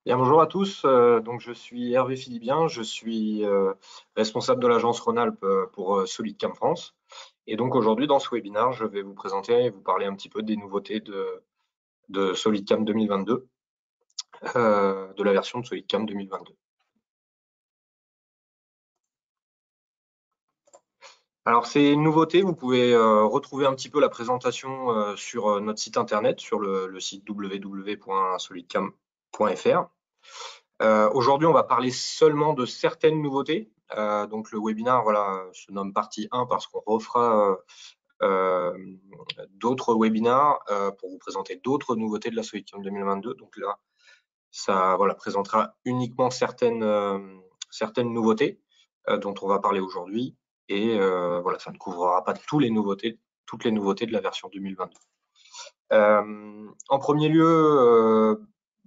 Bien, bonjour à tous. Donc, je suis Hervé Philibien, je suis responsable de l'agence Rhône-Alpes pour SolidCam France. Et donc aujourd'hui, dans ce webinaire, je vais vous présenter et vous parler un petit peu des nouveautés de SolidCam 2022, de la version de SolidCam 2022. Alors, ces nouveautés, vous pouvez retrouver un petit peu la présentation sur notre site internet, sur le site www.solidcam.fr. Aujourd'hui, on va parler seulement de certaines nouveautés. Donc le webinaire voilà, se nomme partie 1 parce qu'on refera d'autres webinaires pour vous présenter d'autres nouveautés de la SolidCam 2022. Donc là, ça voilà, présentera uniquement certaines nouveautés dont on va parler aujourd'hui. Et voilà, ça ne couvrira pas toutes les nouveautés de la version 2022. En premier lieu,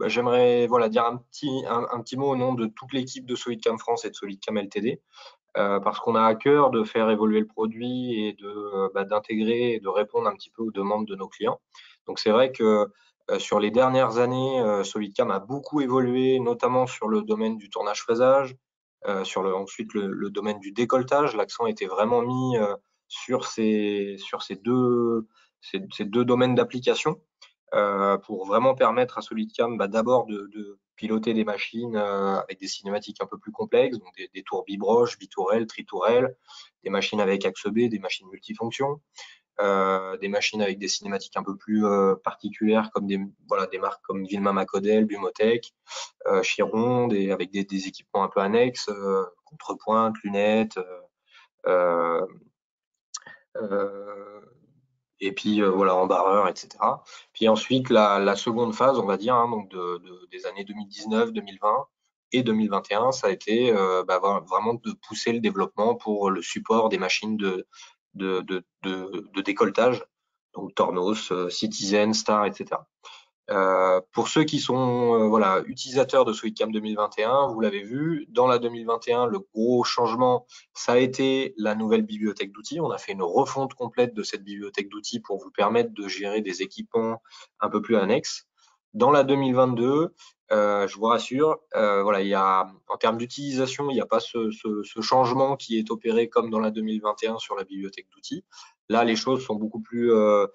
j'aimerais voilà, dire un petit mot au nom de toute l'équipe de SolidCam France et de SolidCam Ltd. Parce qu'on a à cœur de faire évoluer le produit et d'intégrer et de répondre un petit peu aux demandes de nos clients. Donc c'est vrai que sur les dernières années, SolidCam a beaucoup évolué, notamment sur le domaine du tournage-fraisage, ensuite le domaine du décolletage. L'accent était vraiment mis sur ces deux domaines d'application pour vraiment permettre à SolidCam d'abord de piloter des machines avec des cinématiques un peu plus complexes, donc des tours bibroches, bitourelles, tritourelles, des machines avec axe B, des machines multifonctions, des machines avec des cinématiques un peu plus particulières comme des marques comme Vilma Macodel, Bumotech, Chiron, avec des équipements un peu annexes, contrepointe, lunettes, euh, euh, et puis voilà, embarreur, etc. Puis ensuite, la seconde phase, on va dire, hein, donc des années 2019, 2020 et 2021, ça a été vraiment de pousser le développement pour le support des machines de décolletage, donc Tornos, Citizen, Star, etc. Pour ceux qui sont voilà, utilisateurs de SolidCam 2021, vous l'avez vu, dans la 2021, le gros changement, ça a été la nouvelle bibliothèque d'outils. On a fait une refonte complète de cette bibliothèque d'outils pour vous permettre de gérer des équipements un peu plus annexes. Dans la 2022, je vous rassure, voilà, en termes d'utilisation, il n'y a pas ce changement qui est opéré comme dans la 2021 sur la bibliothèque d'outils. Là, les choses sont beaucoup plus euh,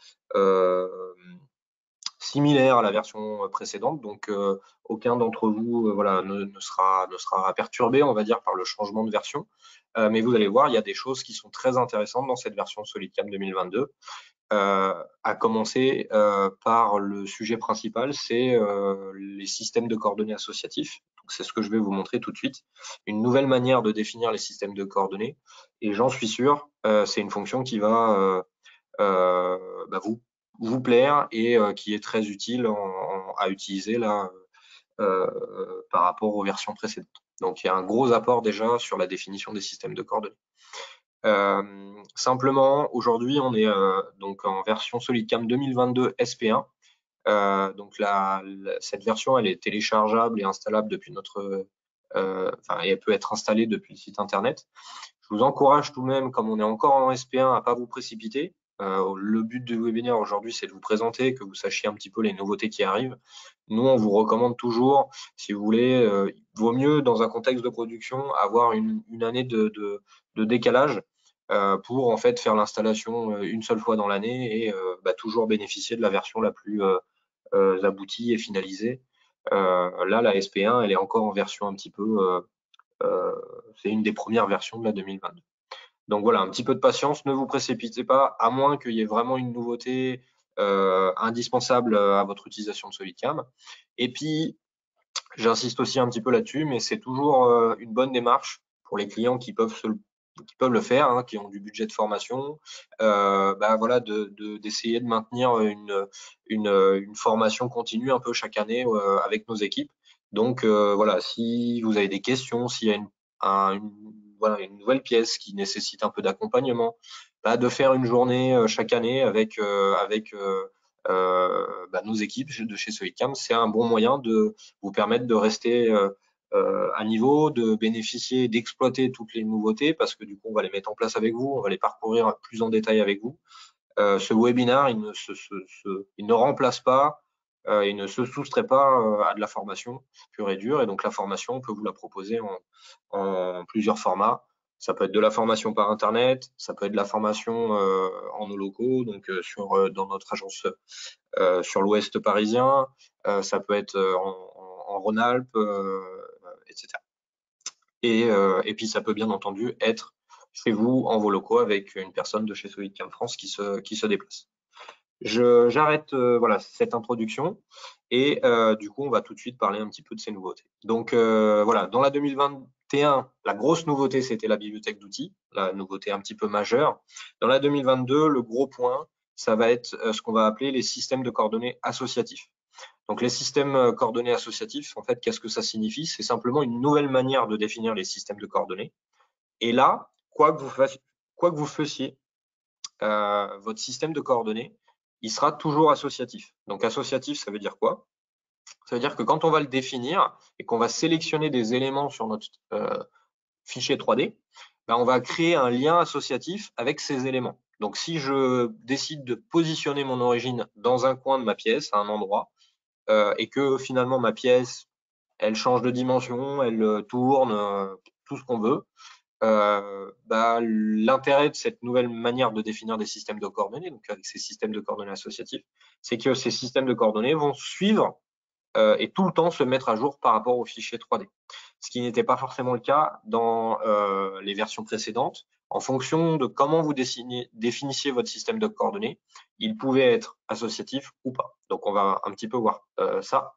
similaire à la version précédente, donc aucun d'entre vous voilà, ne sera perturbé, on va dire, par le changement de version. Mais vous allez voir, il y a des choses qui sont très intéressantes dans cette version SolidCam 2022. À commencer par le sujet principal, c'est les systèmes de coordonnées associatifs. C'est ce que je vais vous montrer tout de suite. Une nouvelle manière de définir les systèmes de coordonnées. Et j'en suis sûr, c'est une fonction qui va vous plaire et qui est très utile à utiliser là par rapport aux versions précédentes. Donc il y a un gros apport déjà sur la définition des systèmes de coordonnées. Simplement, aujourd'hui, on est donc en version SolidCam 2022 SP1. Donc cette version, elle est téléchargeable et installable depuis elle peut être installée depuis le site internet. Je vous encourage tout de même, comme on est encore en SP1, à pas vous précipiter. Le but du webinaire aujourd'hui, c'est de vous présenter, que vous sachiez un petit peu les nouveautés qui arrivent. Nous, on vous recommande toujours, si vous voulez, il vaut mieux dans un contexte de production avoir une année de décalage pour en fait faire l'installation une seule fois dans l'année et toujours bénéficier de la version la plus aboutie et finalisée. Là, la SP1, elle est encore en version un petit peu c'est une des premières versions de la 2022. Donc voilà, un petit peu de patience, ne vous précipitez pas, à moins qu'il y ait vraiment une nouveauté indispensable à votre utilisation de SolidCam. Et puis, j'insiste aussi un petit peu là-dessus, mais c'est toujours une bonne démarche pour les clients qui peuvent le faire, hein, qui ont du budget de formation, voilà, d'essayer de maintenir une formation continue un peu chaque année avec nos équipes. Donc voilà, si vous avez des questions, s'il y a voilà, une nouvelle pièce qui nécessite un peu d'accompagnement, de faire une journée chaque année avec nos équipes de chez Solidcam, c'est un bon moyen de vous permettre de rester à niveau, de bénéficier, d'exploiter toutes les nouveautés parce que du coup, on va les mettre en place avec vous, on va les parcourir plus en détail avec vous. Ce webinaire, il ne remplace pas il ne se soustrait pas à de la formation pure et dure. Et donc la formation, on peut vous la proposer en plusieurs formats. Ça peut être de la formation par Internet, ça peut être de la formation en nos locaux, donc dans notre agence sur l'ouest parisien, ça peut être en Rhône-Alpes, etc. Et puis ça peut bien entendu être chez vous en vos locaux avec une personne de chez SolidCam France qui se déplace. J'arrête voilà cette introduction et du coup on va tout de suite parler un petit peu de ces nouveautés. Donc voilà, dans la 2021, la grosse nouveauté c'était la bibliothèque d'outils, la nouveauté un petit peu majeure. Dans la 2022, le gros point, ça va être ce qu'on va appeler les systèmes de coordonnées associatifs. Donc les systèmes coordonnées associatifs, en fait, qu'est-ce que ça signifie? C'est simplement une nouvelle manière de définir les systèmes de coordonnées. Et là, quoi que vous fassiez, votre système de coordonnées, il sera toujours associatif. Donc associatif, ça veut dire quoi? Ça veut dire que quand on va le définir et qu'on va sélectionner des éléments sur notre fichier 3D, ben on va créer un lien associatif avec ces éléments. Donc si je décide de positionner mon origine dans un coin de ma pièce, à un endroit, et que finalement ma pièce, elle change de dimension, elle tourne, tout ce qu'on veut, bah, l'intérêt de cette nouvelle manière de définir des systèmes de coordonnées, donc avec ces systèmes de coordonnées associatifs, c'est que ces systèmes de coordonnées vont suivre et tout le temps se mettre à jour par rapport au fichier 3D. Ce qui n'était pas forcément le cas dans les versions précédentes. En fonction de comment vous définissiez votre système de coordonnées, il pouvait être associatif ou pas. Donc on va un petit peu voir ça.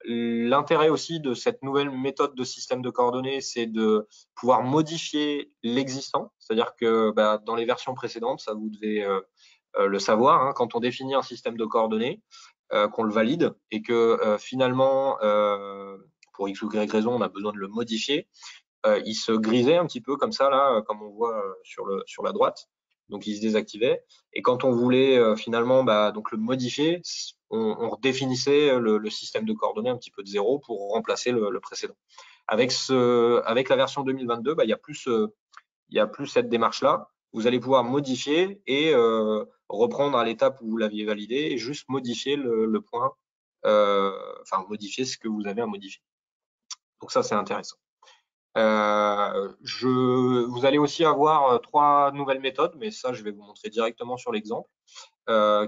L'intérêt aussi de cette nouvelle méthode de système de coordonnées, c'est de pouvoir modifier l'existant. C'est-à-dire que bah, dans les versions précédentes, ça vous devez le savoir, hein, quand on définit un système de coordonnées, qu'on le valide et que finalement, pour X ou Y raison, on a besoin de le modifier, il se grisait un petit peu comme ça, là, comme on voit sur la droite. Donc, il se désactivait. Et quand on voulait finalement bah, donc le modifier, on redéfinissait le système de coordonnées un petit peu de zéro pour remplacer le précédent. Avec la version 2022, bah, il y a plus cette démarche-là. Vous allez pouvoir modifier et reprendre à l'étape où vous l'aviez validé et juste modifier le point, enfin modifier ce que vous avez à modifier. Donc ça, c'est intéressant. Vous allez aussi avoir 3 nouvelles méthodes, mais ça, je vais vous montrer directement sur l'exemple,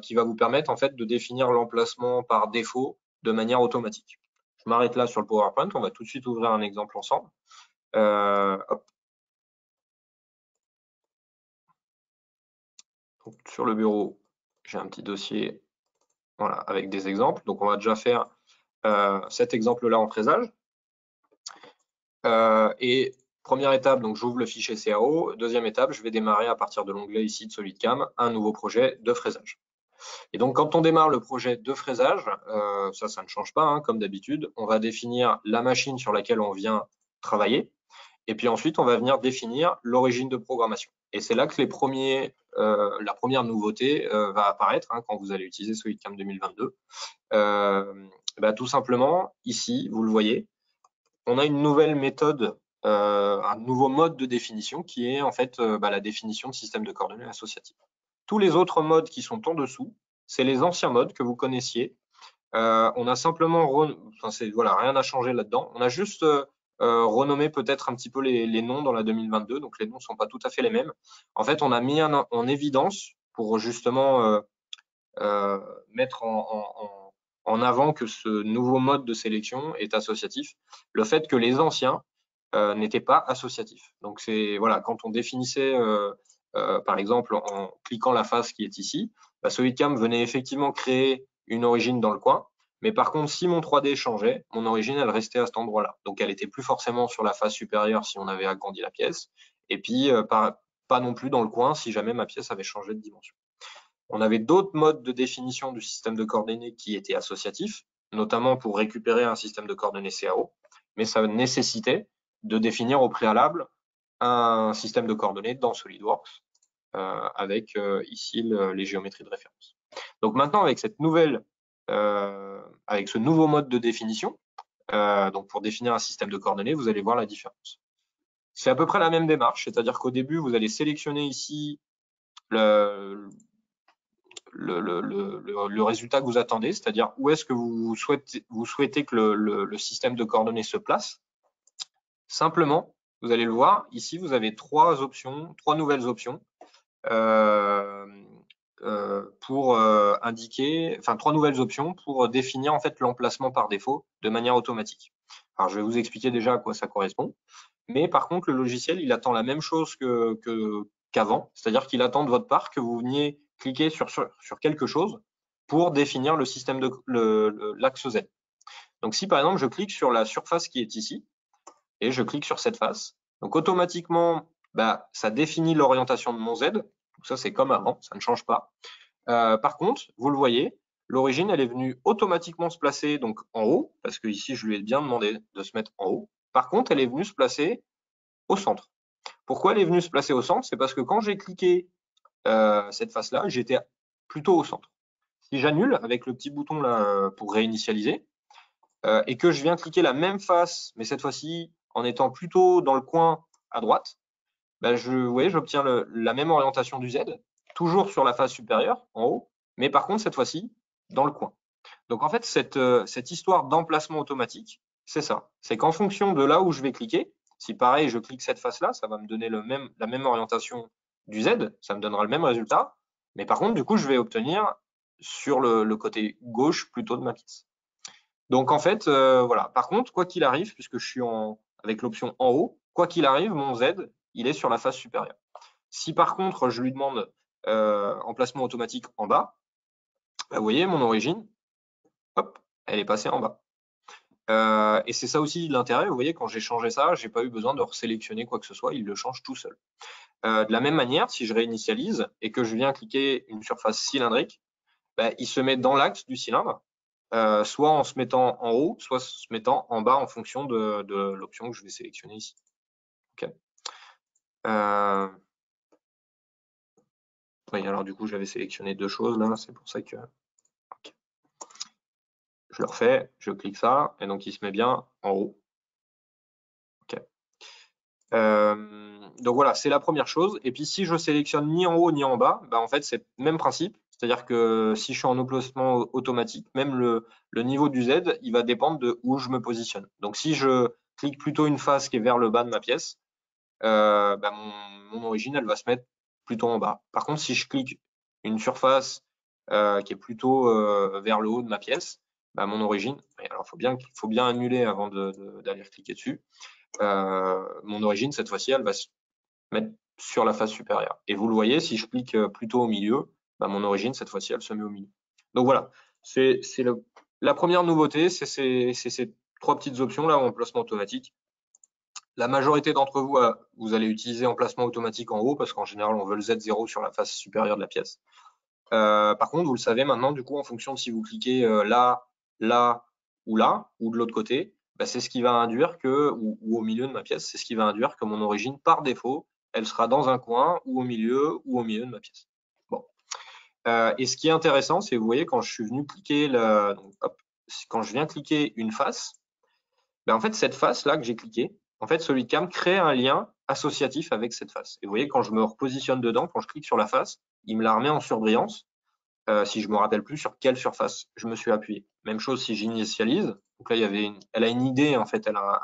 qui va vous permettre en fait de définir l'emplacement par défaut de manière automatique. Je m'arrête là sur le PowerPoint, on va tout de suite ouvrir un exemple ensemble. Hop. Donc, sur le bureau, j'ai un petit dossier voilà, avec des exemples. Donc on va déjà faire cet exemple-là en fraisage. Et première étape, donc j'ouvre le fichier CAO. Deuxième étape, je vais démarrer à partir de l'onglet ici de SolidCam un nouveau projet de fraisage. Et donc quand on démarre le projet de fraisage, ça ne change pas, hein, comme d'habitude. On va définir la machine sur laquelle on vient travailler. Et puis ensuite, on va venir définir l'origine de programmation. Et c'est là que la première nouveauté va apparaître hein, quand vous allez utiliser SolidCam 2022. Bah, tout simplement, ici, vous le voyez, on a une nouvelle méthode, un nouveau mode de définition qui est en fait bah, la définition de système de coordonnées associatif. Tous les autres modes qui sont en dessous, c'est les anciens modes que vous connaissiez. On a simplement, voilà, rien n'a changé là-dedans. On a juste renommé peut-être un petit peu les noms dans la 2022, donc les noms ne sont pas tout à fait les mêmes. En fait, on a mis en évidence pour justement mettre en avant que ce nouveau mode de sélection est associatif, le fait que les anciens n'étaient pas associatifs. Donc c'est voilà, quand on définissait par exemple en cliquant la face qui est ici, bah, SolidCam venait effectivement créer une origine dans le coin, mais par contre si mon 3D changeait, mon origine elle restait à cet endroit-là. Donc elle n'était plus forcément sur la face supérieure si on avait agrandi la pièce, et puis pas non plus dans le coin si jamais ma pièce avait changé de dimension. On avait d'autres modes de définition du système de coordonnées qui étaient associatifs, notamment pour récupérer un système de coordonnées CAO, mais ça nécessitait de définir au préalable un système de coordonnées dans SolidWorks avec ici les géométries de référence. Donc maintenant, avec cette nouvelle, avec ce nouveau mode de définition, donc pour définir un système de coordonnées, vous allez voir la différence. C'est à peu près la même démarche, c'est-à-dire qu'au début, vous allez sélectionner ici le résultat que vous attendez, c'est-à-dire où est-ce que vous souhaitez que le système de coordonnées se place. Simplement, vous allez le voir, ici, vous avez trois nouvelles options pour indiquer, enfin trois nouvelles options pour définir en fait l'emplacement par défaut de manière automatique. Alors, je vais vous expliquer déjà à quoi ça correspond. Mais par contre, le logiciel, il attend la même chose qu'avant, c'est-à-dire qu'il attend de votre part que vous veniez cliquer sur quelque chose pour définir le système de l'axe Z. Donc, si par exemple, je clique sur la surface qui est ici et je clique sur cette face, donc automatiquement, bah, ça définit l'orientation de mon Z. Donc ça, c'est comme avant, ça ne change pas. Par contre, vous le voyez, l'origine, elle est venue automatiquement se placer donc en haut, parce que ici, je lui ai bien demandé de se mettre en haut. Par contre, elle est venue se placer au centre. Pourquoi elle est venue se placer au centre? C'est parce que quand j'ai cliqué cette face-là, j'étais plutôt au centre. Si j'annule avec le petit bouton là pour réinitialiser et que je viens cliquer la même face, mais cette fois-ci en étant plutôt dans le coin à droite, ben vous voyez, j'obtiens la même orientation du Z, toujours sur la face supérieure, en haut, mais par contre cette fois-ci dans le coin. Donc en fait, cette histoire d'emplacement automatique, c'est ça. C'est qu'en fonction de là où je vais cliquer, si pareil, je clique cette face-là, ça va me donner la même orientation du Z, ça me donnera le même résultat. Mais par contre, du coup, je vais obtenir sur le côté gauche plutôt de ma pièce. Donc en fait, voilà. Par contre, quoi qu'il arrive, puisque je suis avec l'option en haut, quoi qu'il arrive, mon Z, il est sur la face supérieure. Si par contre, je lui demande emplacement automatique en bas, vous voyez, mon origine, hop, elle est passée en bas. Et c'est ça aussi l'intérêt, vous voyez, quand j'ai changé ça, j'ai pas eu besoin de resélectionner quoi que ce soit, il le change tout seul. De la même manière, si je réinitialise et que je viens cliquer une surface cylindrique, bah, il se met dans l'axe du cylindre, soit en se mettant en haut, soit se mettant en bas en fonction de l'option que je vais sélectionner ici. Okay. Oui, alors du coup, j'avais sélectionné deux choses là, c'est pour ça que... Okay. Je le refais, je clique ça, et donc il se met bien en haut. Okay. Donc voilà, c'est la première chose. Et puis si je sélectionne ni en haut ni en bas, bah, en fait c'est le même principe. C'est-à-dire que si je suis en emplacement automatique, même le niveau du Z, il va dépendre de où je me positionne. Donc si je clique plutôt une face qui est vers le bas de ma pièce, bah, mon origine elle va se mettre plutôt en bas. Par contre, si je clique une surface qui est plutôt vers le haut de ma pièce, bah, mon origine, alors faut bien annuler avant d'aller cliquer dessus. Mon origine, cette fois-ci, elle va se mettre sur la face supérieure. Et vous le voyez, si je clique plutôt au milieu, bah, mon origine, cette fois-ci, elle se met au milieu. Donc voilà, c'est la première nouveauté, c'est ces trois petites options là en placement automatique. La majorité d'entre vous, vous allez utiliser emplacement automatique en haut parce qu'en général, on veut le Z0 sur la face supérieure de la pièce. Par contre, vous le savez maintenant, du coup, en fonction de si vous cliquez là, ou de l'autre côté, bah, c'est ce qui va induire que, ou au milieu de ma pièce, c'est ce qui va induire que mon origine, par défaut, elle sera dans un coin, ou au milieu de ma pièce. Bon. Et ce qui est intéressant, c'est, vous voyez, quand je suis venu cliquer, donc, hop, quand je viens cliquer une face, ben, en fait, cette face-là que j'ai cliqué, en fait, SolidCam crée un lien associatif avec cette face. Et vous voyez, quand je me repositionne dedans, quand je clique sur la face, il me la remet en surbrillance. Si je me rappelle plus sur quelle surface je me suis appuyé. Même chose si j'initialise. Donc là, elle a une idée, en fait, elle a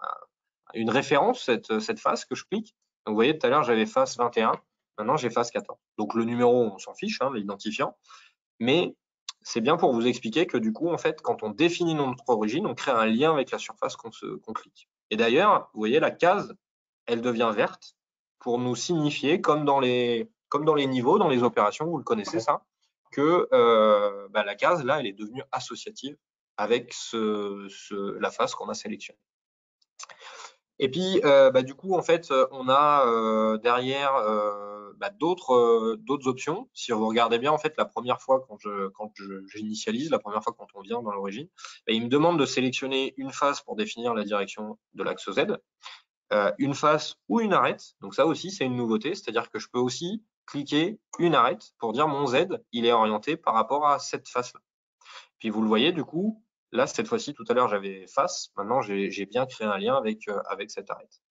une référence, cette face que je clique. Donc vous voyez, tout à l'heure, j'avais face 21. Maintenant, j'ai face 14. Donc le numéro, on s'en fiche, hein, l'identifiant. Mais c'est bien pour vous expliquer que du coup, en fait, quand on définit notre origine, on crée un lien avec la surface qu'on clique. Et d'ailleurs, vous voyez, la case, elle devient verte pour nous signifier, comme dans les niveaux, dans les opérations, vous le connaissez ça, que bah, la case, là, elle est devenue associative avec la face qu'on a sélectionnée. Et puis, bah, du coup, en fait, on a derrière bah, d'autres options. Si vous regardez bien, en fait, la première fois quand j'initialise, la première fois quand on vient dans l'origine, bah, il me demande de sélectionner une face pour définir la direction de l'axe Z, une face ou une arête. Donc ça aussi, c'est une nouveauté, c'est-à-dire que je peux aussi cliquer une arête pour dire mon Z, il est orienté par rapport à cette face-là. Puis vous le voyez, du coup, là, cette fois-ci, tout à l'heure, j'avais face. Maintenant, j'ai bien créé un lien avec cette arête.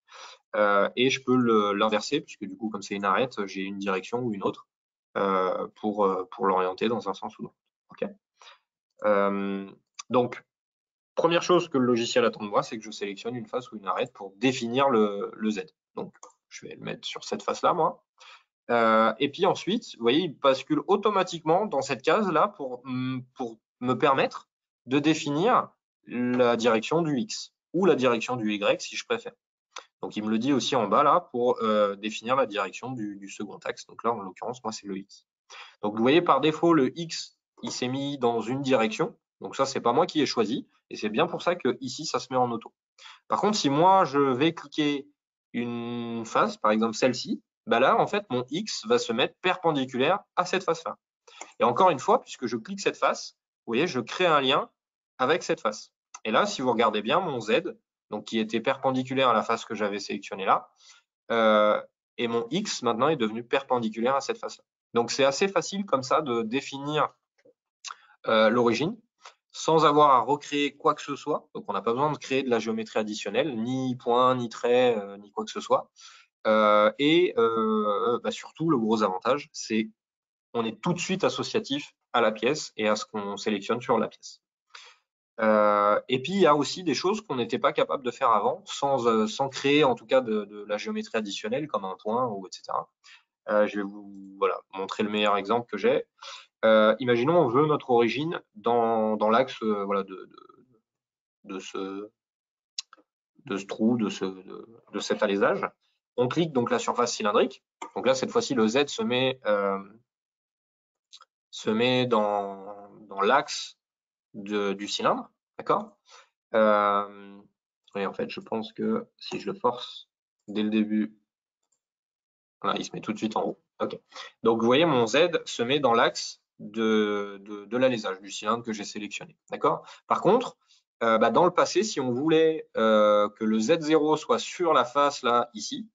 Et je peux l'inverser, puisque du coup, comme c'est une arête, j'ai une direction ou une autre. pour l'orienter dans un sens ou l'autre. Okay. Donc, première chose que le logiciel attend de moi, c'est que je sélectionne une face ou une arête pour définir le Z. Donc, je vais le mettre sur cette face-là, moi. Et puis ensuite, vous voyez, il bascule automatiquement dans cette case-là pour me permettre de définir la direction du X ou la direction du Y si je préfère. Donc, il me le dit aussi en bas là pour définir la direction du second axe. Donc là, en l'occurrence, moi, c'est le X. Donc, vous voyez, par défaut, le X, il s'est mis dans une direction. Donc ça, c'est pas moi qui ai choisi. Et c'est bien pour ça que ici, ça se met en auto. Par contre, si moi, je vais cliquer une face, par exemple celle-ci, bah là, en fait, mon X va se mettre perpendiculaire à cette face-là. Et encore une fois, puisque je clique cette face, vous voyez, je crée un lien avec cette face. Et là, si vous regardez bien, mon Z, donc qui était perpendiculaire à la face que j'avais sélectionnée là, et mon X maintenant est devenu perpendiculaire à cette face-là. Donc c'est assez facile comme ça de définir l'origine sans avoir à recréer quoi que ce soit. Donc on n'a pas besoin de créer de la géométrie additionnelle, ni point, ni trait, ni quoi que ce soit. Surtout, le gros avantage, c'est on est tout de suite associatif à la pièce et à ce qu'on sélectionne sur la pièce. Et puis, il y a aussi des choses qu'on n'était pas capable de faire avant, sans créer en tout cas de la géométrie additionnelle, comme un point, ou etc. Je vais vous montrer le meilleur exemple que j'ai. Imaginons on veut notre origine dans l'axe de ce trou, de cet alésage. On clique donc la surface cylindrique. Donc là, cette fois-ci, le Z se met dans l'axe du cylindre. D'accord. Et en fait, je pense que si je le force dès le début, voilà, il se met tout de suite en haut. Okay. Donc, vous voyez, mon Z se met dans l'axe de l'alésage du cylindre que j'ai sélectionné. D'accord. Par contre, dans le passé, si on voulait que le Z0 soit sur la face là, ici,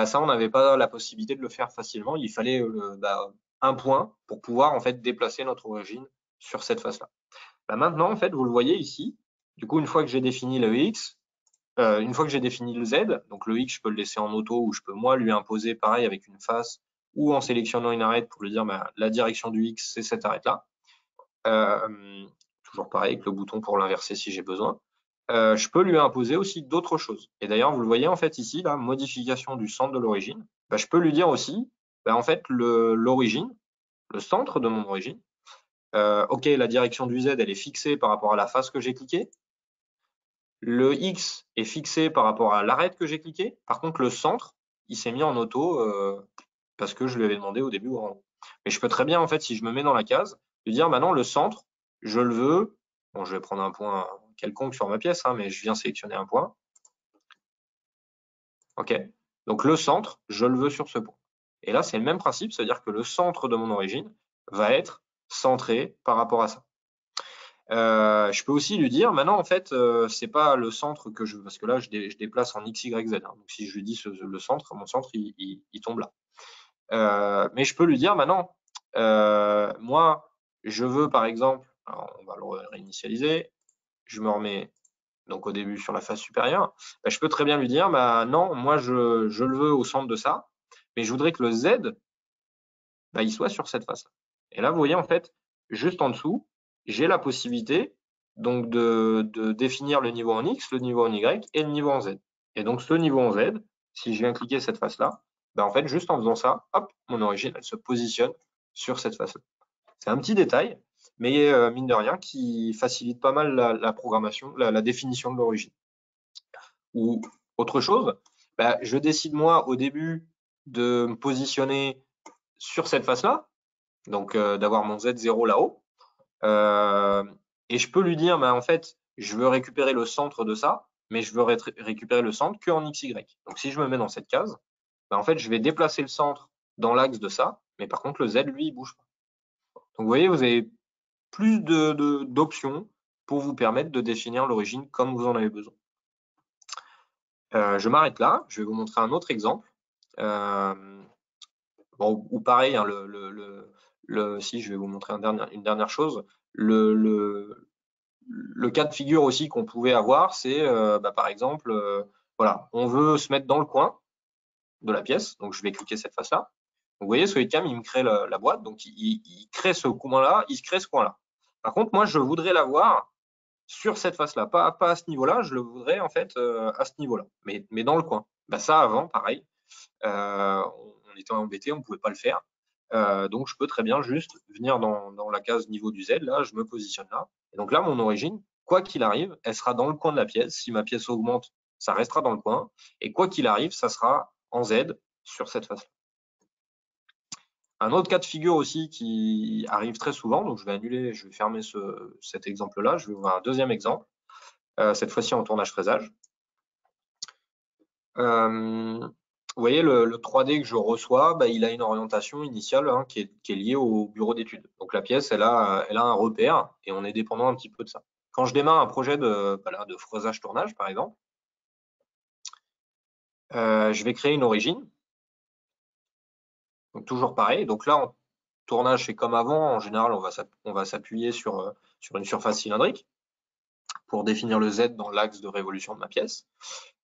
ça, on n'avait pas la possibilité de le faire facilement. Il fallait un point pour pouvoir en fait déplacer notre origine sur cette face-là. Maintenant, en fait, vous le voyez ici. Du coup, une fois que j'ai défini le X, une fois que j'ai défini le Z, donc le X, je peux le laisser en auto ou je peux moi lui imposer pareil avec une face ou en sélectionnant une arête pour lui dire la direction du X, c'est cette arête-là. Toujours pareil avec le bouton pour l'inverser si j'ai besoin. Je peux lui imposer aussi d'autres choses. Et d'ailleurs, vous le voyez en fait ici, la modification du centre de l'origine. Je peux lui dire aussi, en fait, l'origine, le centre de mon origine. OK, la direction du Z, elle est fixée par rapport à la face que j'ai cliquée. Le X est fixé par rapport à l'arête que j'ai cliqué. Par contre, le centre, il s'est mis en auto parce que je lui avais demandé au début. Mais je peux très bien, en fait, si je me mets dans la case, lui dire maintenant le centre, je le veux. Bon, je vais prendre un point quelconque sur ma pièce, mais je viens sélectionner un point. OK. Donc le centre, je le veux sur ce point. Et là, c'est le même principe, c'est-à-dire que le centre de mon origine va être centré par rapport à ça. Je peux aussi lui dire, maintenant en fait, c'est pas le centre que je veux, parce que là je déplace en X, Y, Z. Donc si je lui dis le centre, mon centre il tombe là. Mais je peux lui dire maintenant, moi je veux par exemple, alors on va le réinitialiser, je me remets donc au début sur la face supérieure, je peux très bien lui dire, non, moi je le veux au centre de ça, mais je voudrais que le Z, il soit sur cette face-là. Et là vous voyez en fait, juste en dessous, j'ai la possibilité donc de définir le niveau en X, le niveau en Y et le niveau en Z. Et donc ce niveau en Z, si je viens cliquer cette face-là, en fait, juste en faisant ça, hop, mon origine, elle se positionne sur cette face-là. C'est un petit détail, mais mine de rien, qui facilite pas mal la programmation, la définition de l'origine. Ou autre chose, je décide moi au début de me positionner sur cette face-là, donc d'avoir mon Z0 là-haut. Et je peux lui dire, en fait, je veux récupérer le centre de ça, mais je veux récupérer le centre que en XY. Donc si je me mets dans cette case, en fait, je vais déplacer le centre dans l'axe de ça, mais par contre, le Z, lui, il bouge pas. Donc vous voyez, vous avez plus d'options pour vous permettre de définir l'origine comme vous en avez besoin. Je m'arrête là, je vais vous montrer un autre exemple. Ou pareil, si je vais vous montrer une dernière chose, le cas de figure aussi qu'on pouvait avoir, c'est par exemple, voilà, on veut se mettre dans le coin de la pièce, donc je vais cliquer cette face-là. vous voyez, SolidCam, il me crée la boîte, donc il crée ce coin-là, il se crée ce coin-là. Par contre, moi, je voudrais l'avoir sur cette face-là, pas à ce niveau-là, je le voudrais en fait à ce niveau-là, mais dans le coin. Bah, ça, avant, pareil, on était embêté, on ne pouvait pas le faire. Donc, je peux très bien juste venir dans la case niveau du Z, là, je me positionne là. Et donc là, mon origine, quoi qu'il arrive, elle sera dans le coin de la pièce. Si ma pièce augmente, ça restera dans le coin. Et quoi qu'il arrive, ça sera en Z sur cette face-là. Un autre cas de figure aussi qui arrive très souvent, donc je vais annuler, je vais fermer cet exemple-là, je vais voir un deuxième exemple, cette fois-ci en tournage fraisage. Vous voyez, le 3D que je reçois, bah, il a une orientation initiale hein, qui est liée au bureau d'études. Donc la pièce, elle a un repère et on est dépendant un petit peu de ça. Quand je démarre un projet de fraisage-tournage, par exemple, je vais créer une origine. Donc toujours pareil. Donc là, en tournage, c'est comme avant. En général, on va s'appuyer sur une surface cylindrique pour définir le Z dans l'axe de révolution de ma pièce.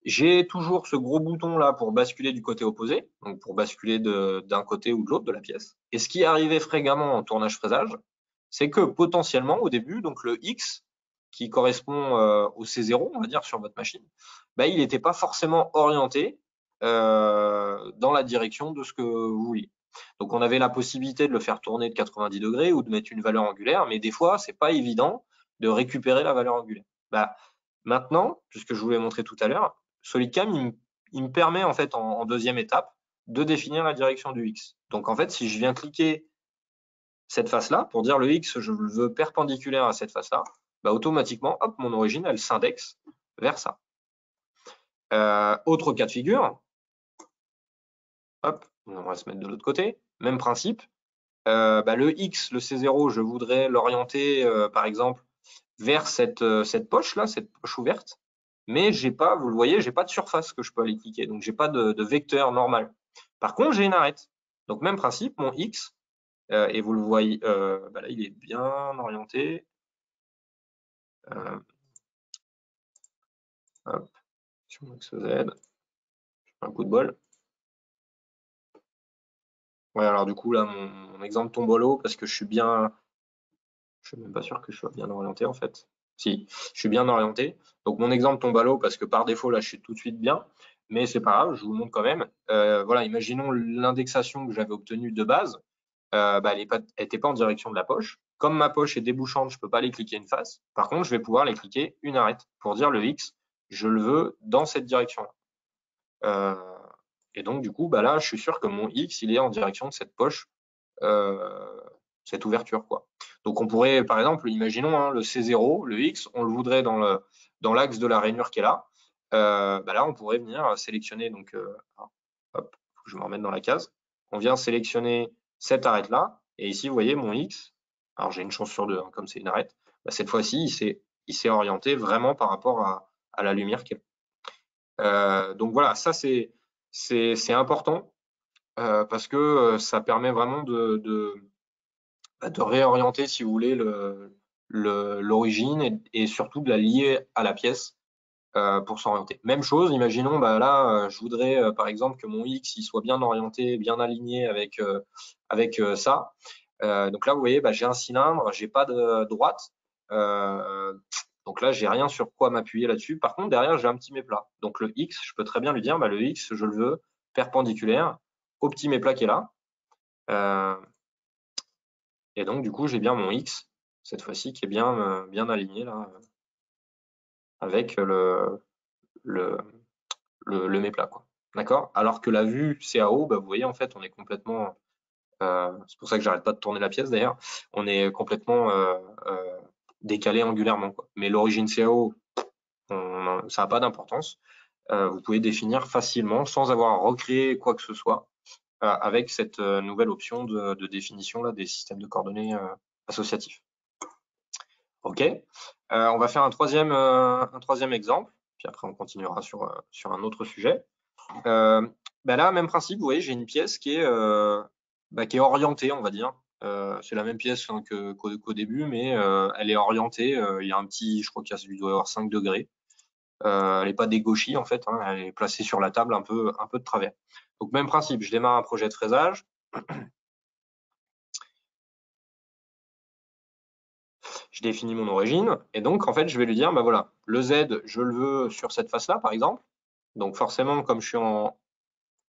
J'ai toujours ce gros bouton là pour basculer du côté opposé, donc pour basculer d'un côté ou de l'autre de la pièce. Et ce qui arrivait fréquemment en tournage fraisage, c'est que potentiellement au début, donc le X qui correspond au C0, on va dire sur votre machine, bah, il n'était pas forcément orienté dans la direction de ce que vous vouliez. Donc on avait la possibilité de le faire tourner de 90 degrés ou de mettre une valeur angulaire, mais des fois c'est pas évident de récupérer la valeur angulaire. Bah, maintenant, puisque je vous l'ai montré tout à l'heure, SolidCam, il me permet en fait en deuxième étape de définir la direction du X. Donc en fait, si je viens cliquer cette face-là pour dire le X, je le veux perpendiculaire à cette face-là, bah, automatiquement, hop, mon origine, elle s'indexe vers ça. Autre cas de figure, hop, on va se mettre de l'autre côté, même principe. Bah, le X, le C0, je voudrais l'orienter, par exemple, vers cette poche-là, cette poche ouverte. Mais j'ai pas, vous le voyez, j'ai pas de surface que je peux aller cliquer. Donc, j'ai pas de vecteur normal. Par contre, j'ai une arête. Donc, même principe, mon X, et vous le voyez, bah là, il est bien orienté. Hop, sur mon X Z, un coup de bol. Ouais, alors du coup, là, mon exemple tombe à l'eau parce que je suis même pas sûr que je sois bien orienté en fait. Si, je suis bien orienté. Donc mon exemple tombe à l'eau parce que par défaut, là, je suis tout de suite bien. Mais c'est pas grave, je vous le montre quand même. Voilà, imaginons l'indexation que j'avais obtenue de base. Bah, elle n'était pas en direction de la poche. Comme ma poche est débouchante, je ne peux pas aller cliquer une face. Par contre, je vais pouvoir les cliquer une arête pour dire le X, je le veux dans cette direction-là. Et donc, du coup, bah là, je suis sûr que mon X, il est en direction de cette poche, cette ouverture, quoi. Donc, on pourrait, par exemple, imaginons hein, le C0, le X, on le voudrait dans l'axe de la rainure qui est là. Bah là, on pourrait venir sélectionner, donc, hop, faut que je me remette dans la case. On vient sélectionner cette arête-là. Et ici, vous voyez, mon X, alors j'ai une chance sur deux, hein, comme c'est une arête, bah, cette fois-ci, il s'est orienté vraiment par rapport à la lumière qui est là. Donc voilà, ça c'est important parce que ça permet vraiment de réorienter, si vous voulez, l'origine et surtout de la lier à la pièce pour s'orienter. Même chose, imaginons, bah là, je voudrais par exemple que mon X il soit bien orienté, bien aligné avec, ça. Donc là, vous voyez, bah, j'ai un cylindre, j'ai pas de droite. Donc là, j'ai rien sur quoi m'appuyer là-dessus. Par contre, derrière, j'ai un petit méplat. Donc le X, je peux très bien lui dire, bah, le X, je le veux perpendiculaire au petit méplat qui est là. Et donc, du coup, j'ai bien mon X, cette fois-ci, qui est bien aligné là, avec le méplat, quoi. D'accord? Alors que la vue CAO, bah, vous voyez, en fait, on est complètement. C'est pour ça que j'arrête pas de tourner la pièce d'ailleurs. On est complètement décalé angulairement, quoi. Mais l'origine CAO, ça n'a pas d'importance. Vous pouvez définir facilement sans avoir à recréer quoi que ce soit avec cette nouvelle option de définition là, des systèmes de coordonnées associatifs. OK. On va faire un troisième exemple, puis après on continuera sur un autre sujet. Bah là, même principe, vous voyez, j'ai une pièce qui est orientée, on va dire. C'est la même pièce hein, qu'au début, mais elle est orientée. Il y a un petit, je crois qu'il doit y avoir 5 degrés. Elle n'est pas dégauchie en fait, hein, elle est placée sur la table un peu de travers. Donc même principe, je démarre un projet de fraisage. Je définis mon origine et donc en fait je vais lui dire bah voilà, le Z je le veux sur cette face-là par exemple. Donc forcément comme je suis en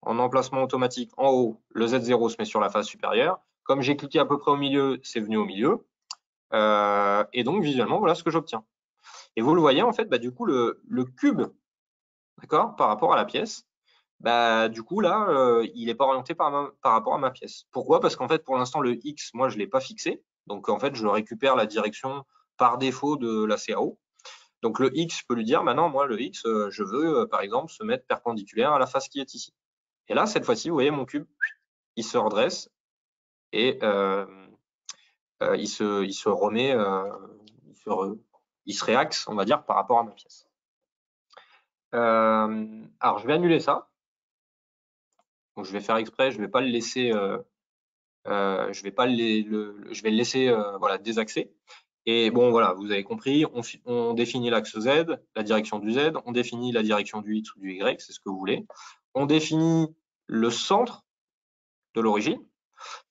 emplacement automatique en haut, le Z0 se met sur la face supérieure. Comme j'ai cliqué à peu près au milieu, c'est venu au milieu. Et donc visuellement voilà ce que j'obtiens. Et vous le voyez en fait, bah, du coup le cube, d'accord, par rapport à la pièce, bah du coup là il n'est pas orienté par rapport à ma pièce. Pourquoi? Parce qu'en fait pour l'instant le X, moi je l'ai pas fixé, donc en fait je récupère la direction par défaut de la CAO. Donc le X, je peux lui dire maintenant moi le X, je veux par exemple se mettre perpendiculaire à la face qui est ici. Et là cette fois-ci vous voyez mon cube, il se redresse et il se remet, il se réaxe on va dire par rapport à ma pièce. Alors je vais annuler ça. Donc je vais faire exprès, je vais pas le laisser, je vais pas je vais le laisser voilà désaxé. Et bon voilà, vous avez compris, on définit l'axe Z, la direction du Z, on définit la direction du X ou du Y, c'est ce que vous voulez. On définit le centre de l'origine.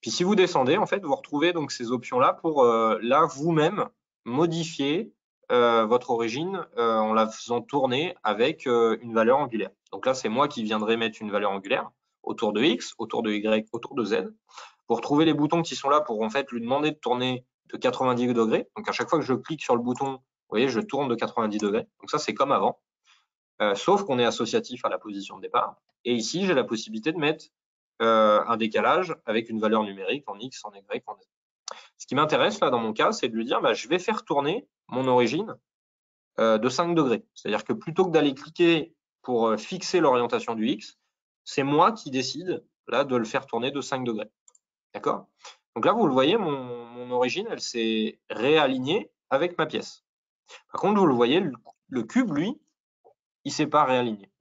Puis si vous descendez, en fait, vous retrouvez donc ces options-là pour là vous-même modifier votre origine en la faisant tourner avec une valeur angulaire. Donc là, c'est moi qui viendrai mettre une valeur angulaire autour de X, autour de Y, autour de Z. Pour trouver les boutons qui sont là pour en fait lui demander de tourner de 90 degrés. Donc à chaque fois que je clique sur le bouton, vous voyez, je tourne de 90 degrés. Donc ça, c'est comme avant. Sauf qu'on est associatif à la position de départ. Et ici, j'ai la possibilité de mettre un décalage avec une valeur numérique en X, en Y, en Z. Ce qui m'intéresse là dans mon cas, c'est de lui dire bah, je vais faire tourner mon origine de 5 degrés. C'est-à-dire que plutôt que d'aller cliquer pour fixer l'orientation du X, c'est moi qui décide là de le faire tourner de 5 degrés. D'accord? Donc là, vous le voyez, mon origine, elle s'est réalignée avec ma pièce. Par contre, vous le voyez, le cube, lui, il ne s'est pas réaligné.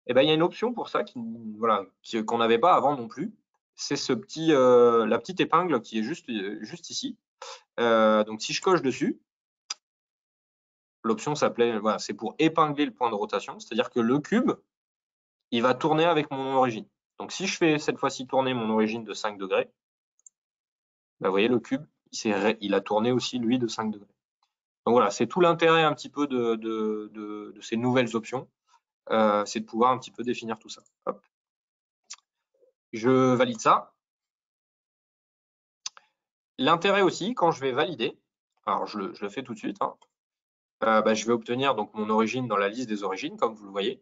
Et ben, il y a une option pour ça voilà, qu'on n'avait pas avant non plus. C'est la petite épingle qui est juste ici. Donc si je coche dessus, l'option s'appelait, voilà, c'est pour épingler le point de rotation, c'est-à-dire que le cube, il va tourner avec mon origine. Donc si je fais cette fois-ci tourner mon origine de 5 degrés, ben, vous voyez le cube, il a tourné aussi lui de 5 degrés. Donc voilà, c'est tout l'intérêt un petit peu de ces nouvelles options, c'est de pouvoir un petit peu définir tout ça. Hop. Je valide ça. L'intérêt aussi, quand je vais valider, alors je le fais tout de suite, hein, bah, je vais obtenir donc mon origine dans la liste des origines, comme vous le voyez.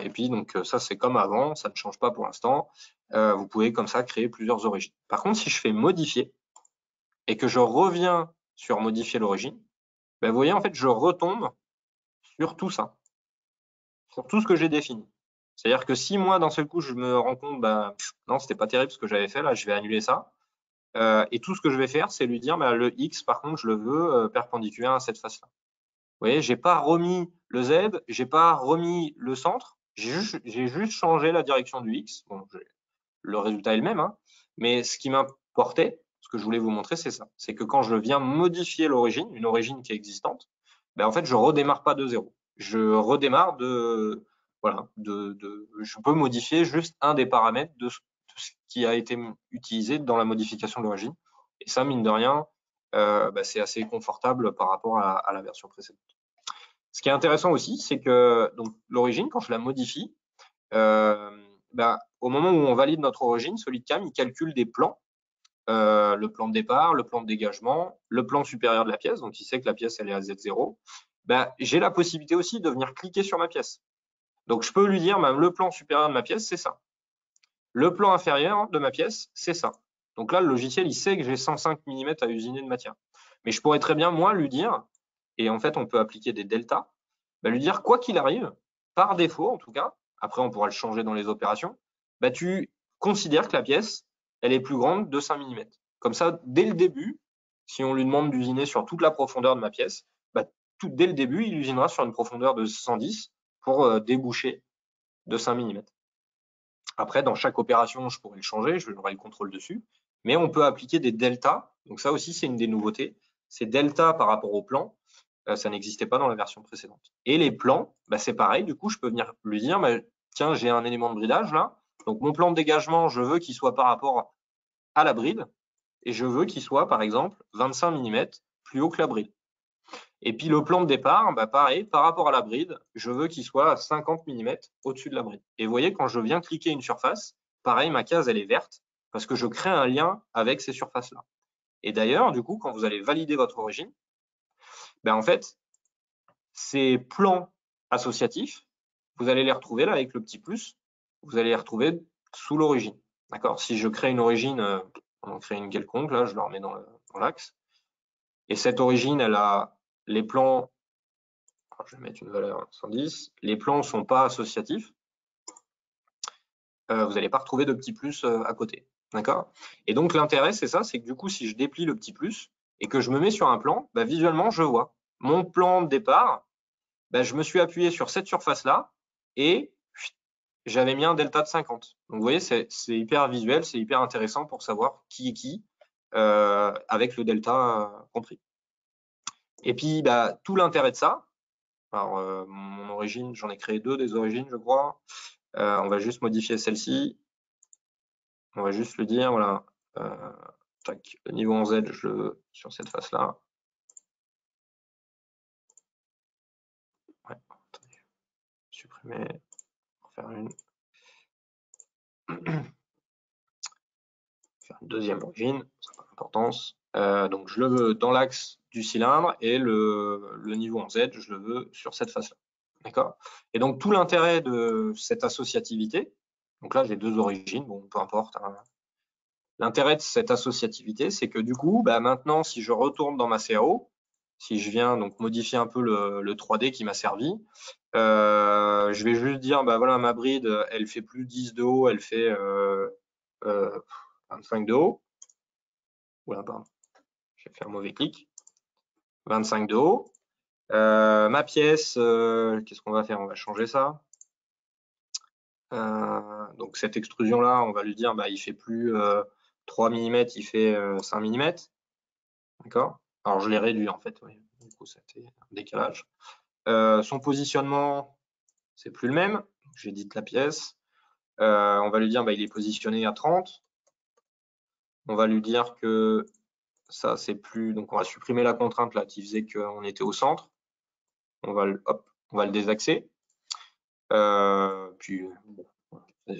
Et puis donc ça c'est comme avant, ça ne change pas pour l'instant. Vous pouvez comme ça créer plusieurs origines. Par contre, si je fais modifier et que je reviens sur modifier l'origine, bah, vous voyez en fait je retombe sur tout ça, sur tout ce que j'ai défini. C'est-à-dire que si moi d'un seul coup je me rends compte, bah, non c'était pas terrible ce que j'avais fait, là je vais annuler ça. Et tout ce que je vais faire, c'est lui dire bah, le X par contre je le veux perpendiculaire à cette face-là. Vous voyez, j'ai pas remis le Z, j'ai pas remis le centre, j'ai juste changé la direction du X. Bon, le résultat est le même, hein, mais ce qui m'importait, ce que je voulais vous montrer, c'est ça. C'est que quand je viens modifier l'origine, une origine qui est existante, ben en fait, je redémarre pas de zéro. Je redémarre voilà, je peux modifier juste un des paramètres de ce qui a été utilisé dans la modification de l'origine. Et ça, mine de rien, c'est assez confortable par rapport à la version précédente. Ce qui est intéressant aussi, c'est que donc l'origine, quand je la modifie, au moment où on valide notre origine, SolidCam, il calcule des plans, le plan de départ, le plan de dégagement, le plan supérieur de la pièce, donc il sait que la pièce elle est à Z0. J'ai la possibilité aussi de venir cliquer sur ma pièce. Donc je peux lui dire, même le plan supérieur de ma pièce, c'est ça. Le plan inférieur de ma pièce, c'est ça. Donc là, le logiciel, il sait que j'ai 105 mm à usiner de matière. Mais je pourrais très bien, moi, lui dire, et en fait, on peut appliquer des deltas, lui dire, quoi qu'il arrive, par défaut en tout cas, après on pourra le changer dans les opérations, tu considères que la pièce, elle est plus grande de 5 mm. Comme ça, dès le début, si on lui demande d'usiner sur toute la profondeur de ma pièce, dès le début, il usinera sur une profondeur de 110 pour déboucher de 5 mm. Après, dans chaque opération, je pourrais le changer, j'aurai le contrôle dessus, mais on peut appliquer des deltas. Donc ça aussi, c'est une des nouveautés. C'est delta par rapport au plan. Ça n'existait pas dans la version précédente. Et les plans, c'est pareil. Du coup, je peux venir lui dire, tiens, j'ai un élément de bridage là. Donc, mon plan de dégagement, je veux qu'il soit par rapport à la bride et je veux qu'il soit, par exemple, 25 mm plus haut que la bride. Et puis, le plan de départ, bah, pareil, par rapport à la bride, je veux qu'il soit à 50 mm au-dessus de la bride. Et vous voyez, quand je viens cliquer une surface, pareil, ma case, elle est verte parce que je crée un lien avec ces surfaces-là. Et d'ailleurs, du coup, quand vous allez valider votre origine, ben en fait, ces plans associatifs, vous allez les retrouver là avec le petit plus, vous allez les retrouver sous l'origine. D'accord? Si je crée une origine, on en crée une quelconque, là, je le remets dans l'axe. Et cette origine, elle a les plans, alors je vais mettre une valeur 110, les plans ne sont pas associatifs, vous n'allez pas retrouver de petit plus à côté. D'accord? Et donc l'intérêt, c'est ça, c'est que du coup, si je déplie le petit plus et que je me mets sur un plan, bah, visuellement, je vois mon plan de départ, bah, je me suis appuyé sur cette surface-là et j'avais mis un delta de 50. Donc vous voyez, c'est hyper visuel, c'est hyper intéressant pour savoir qui est qui avec le delta compris. Et puis, bah, tout l'intérêt de ça, alors mon origine, j'en ai créé deux des origines, je crois. On va juste modifier celle-ci. On va juste le dire, voilà. Tac, le niveau en Z, je le veux sur cette face-là. Ouais, attendez. Supprimer, faire une. Faire une deuxième origine, ça n'a pas d'importance. Donc je le veux dans l'axe du cylindre et le niveau en Z, je le veux sur cette face-là. D'accord? Et donc tout l'intérêt de cette associativité, donc là j'ai deux origines, bon peu importe, hein. L'intérêt de cette associativité, c'est que du coup, bah, maintenant si je retourne dans ma CAO, si je viens donc modifier un peu le 3D qui m'a servi, je vais juste dire, bah voilà, ma bride, elle fait plus 10 de haut, elle fait 25 de haut. Oula, pardon, j'ai fait un mauvais clic. 25 de haut. Ma pièce, qu'est-ce qu'on va faire? On va changer ça. Donc cette extrusion-là, on va lui dire, bah, il fait plus 3 mm, il fait 5 mm. D'accord? Alors je l'ai réduit en fait, oui. Du coup, c'était un décalage. Son positionnement, c'est plus le même. J'édite la pièce. On va lui dire, bah, il est positionné à 30. On va lui dire que ça, c'est plus. Donc, on va supprimer la contrainte là qui faisait qu'on était au centre. On va le désaxer. Puis, bon,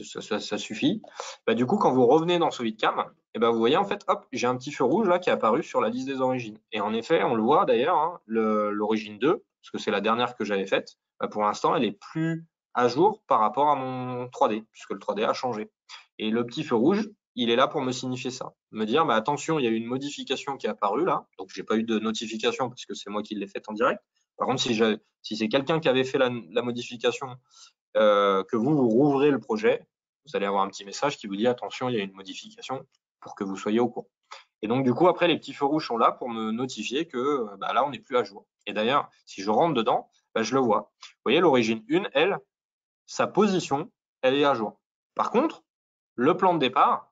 ça suffit. Bah, du coup, quand vous revenez dans SolidCam, et ben, vous voyez, en fait, hop, j'ai un petit feu rouge là qui est apparu sur la liste des origines. Et en effet, on le voit d'ailleurs, hein, l'origine 2, parce que c'est la dernière que j'avais faite, bah, pour l'instant, elle est plus à jour par rapport à mon 3D, puisque le 3D a changé. Et le petit feu rouge, il est là pour me signifier ça, me dire, bah, attention, il y a eu une modification qui est apparue là, donc j'ai pas eu de notification parce que c'est moi qui l'ai faite en direct. Par contre, si c'est quelqu'un qui avait fait la modification, que vous rouvrez le projet, vous allez avoir un petit message qui vous dit attention, il y a une modification pour que vous soyez au courant. Et donc, du coup, après, les petits feux rouges sont là pour me notifier que bah, là, on n'est plus à jour. Et d'ailleurs, si je rentre dedans, bah, je le vois. Vous voyez, l'origine 1, elle, sa position, elle est à jour. Par contre, le plan de départ,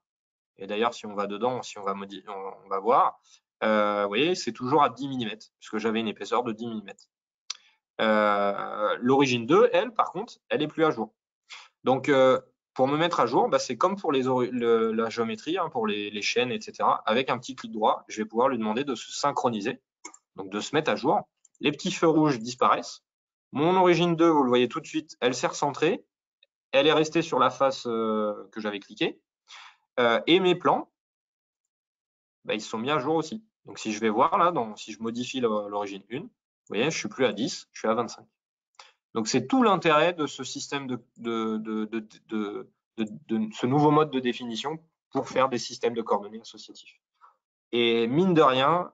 et d'ailleurs, si on va dedans, si on va modifier, on va voir, vous voyez, c'est toujours à 10 mm, puisque j'avais une épaisseur de 10 mm. L'origine 2, elle, par contre, elle est plus à jour. Donc, pour me mettre à jour, bah, c'est comme pour la géométrie, hein, pour les chaînes, etc. Avec un petit clic droit, je vais pouvoir lui demander de se synchroniser, donc de se mettre à jour. Les petits feux rouges disparaissent. Mon origine 2, vous le voyez tout de suite, elle s'est recentrée. Elle est restée sur la face que j'avais cliqué. Et mes plans, bah, ils sont mis à jour aussi. Donc, si je vais voir là, si je modifie l'origine 1, vous voyez, je suis plus à 10, je suis à 25. Donc, c'est tout l'intérêt de ce système de ce nouveau mode de définition pour faire des systèmes de coordonnées associatifs. Et mine de rien,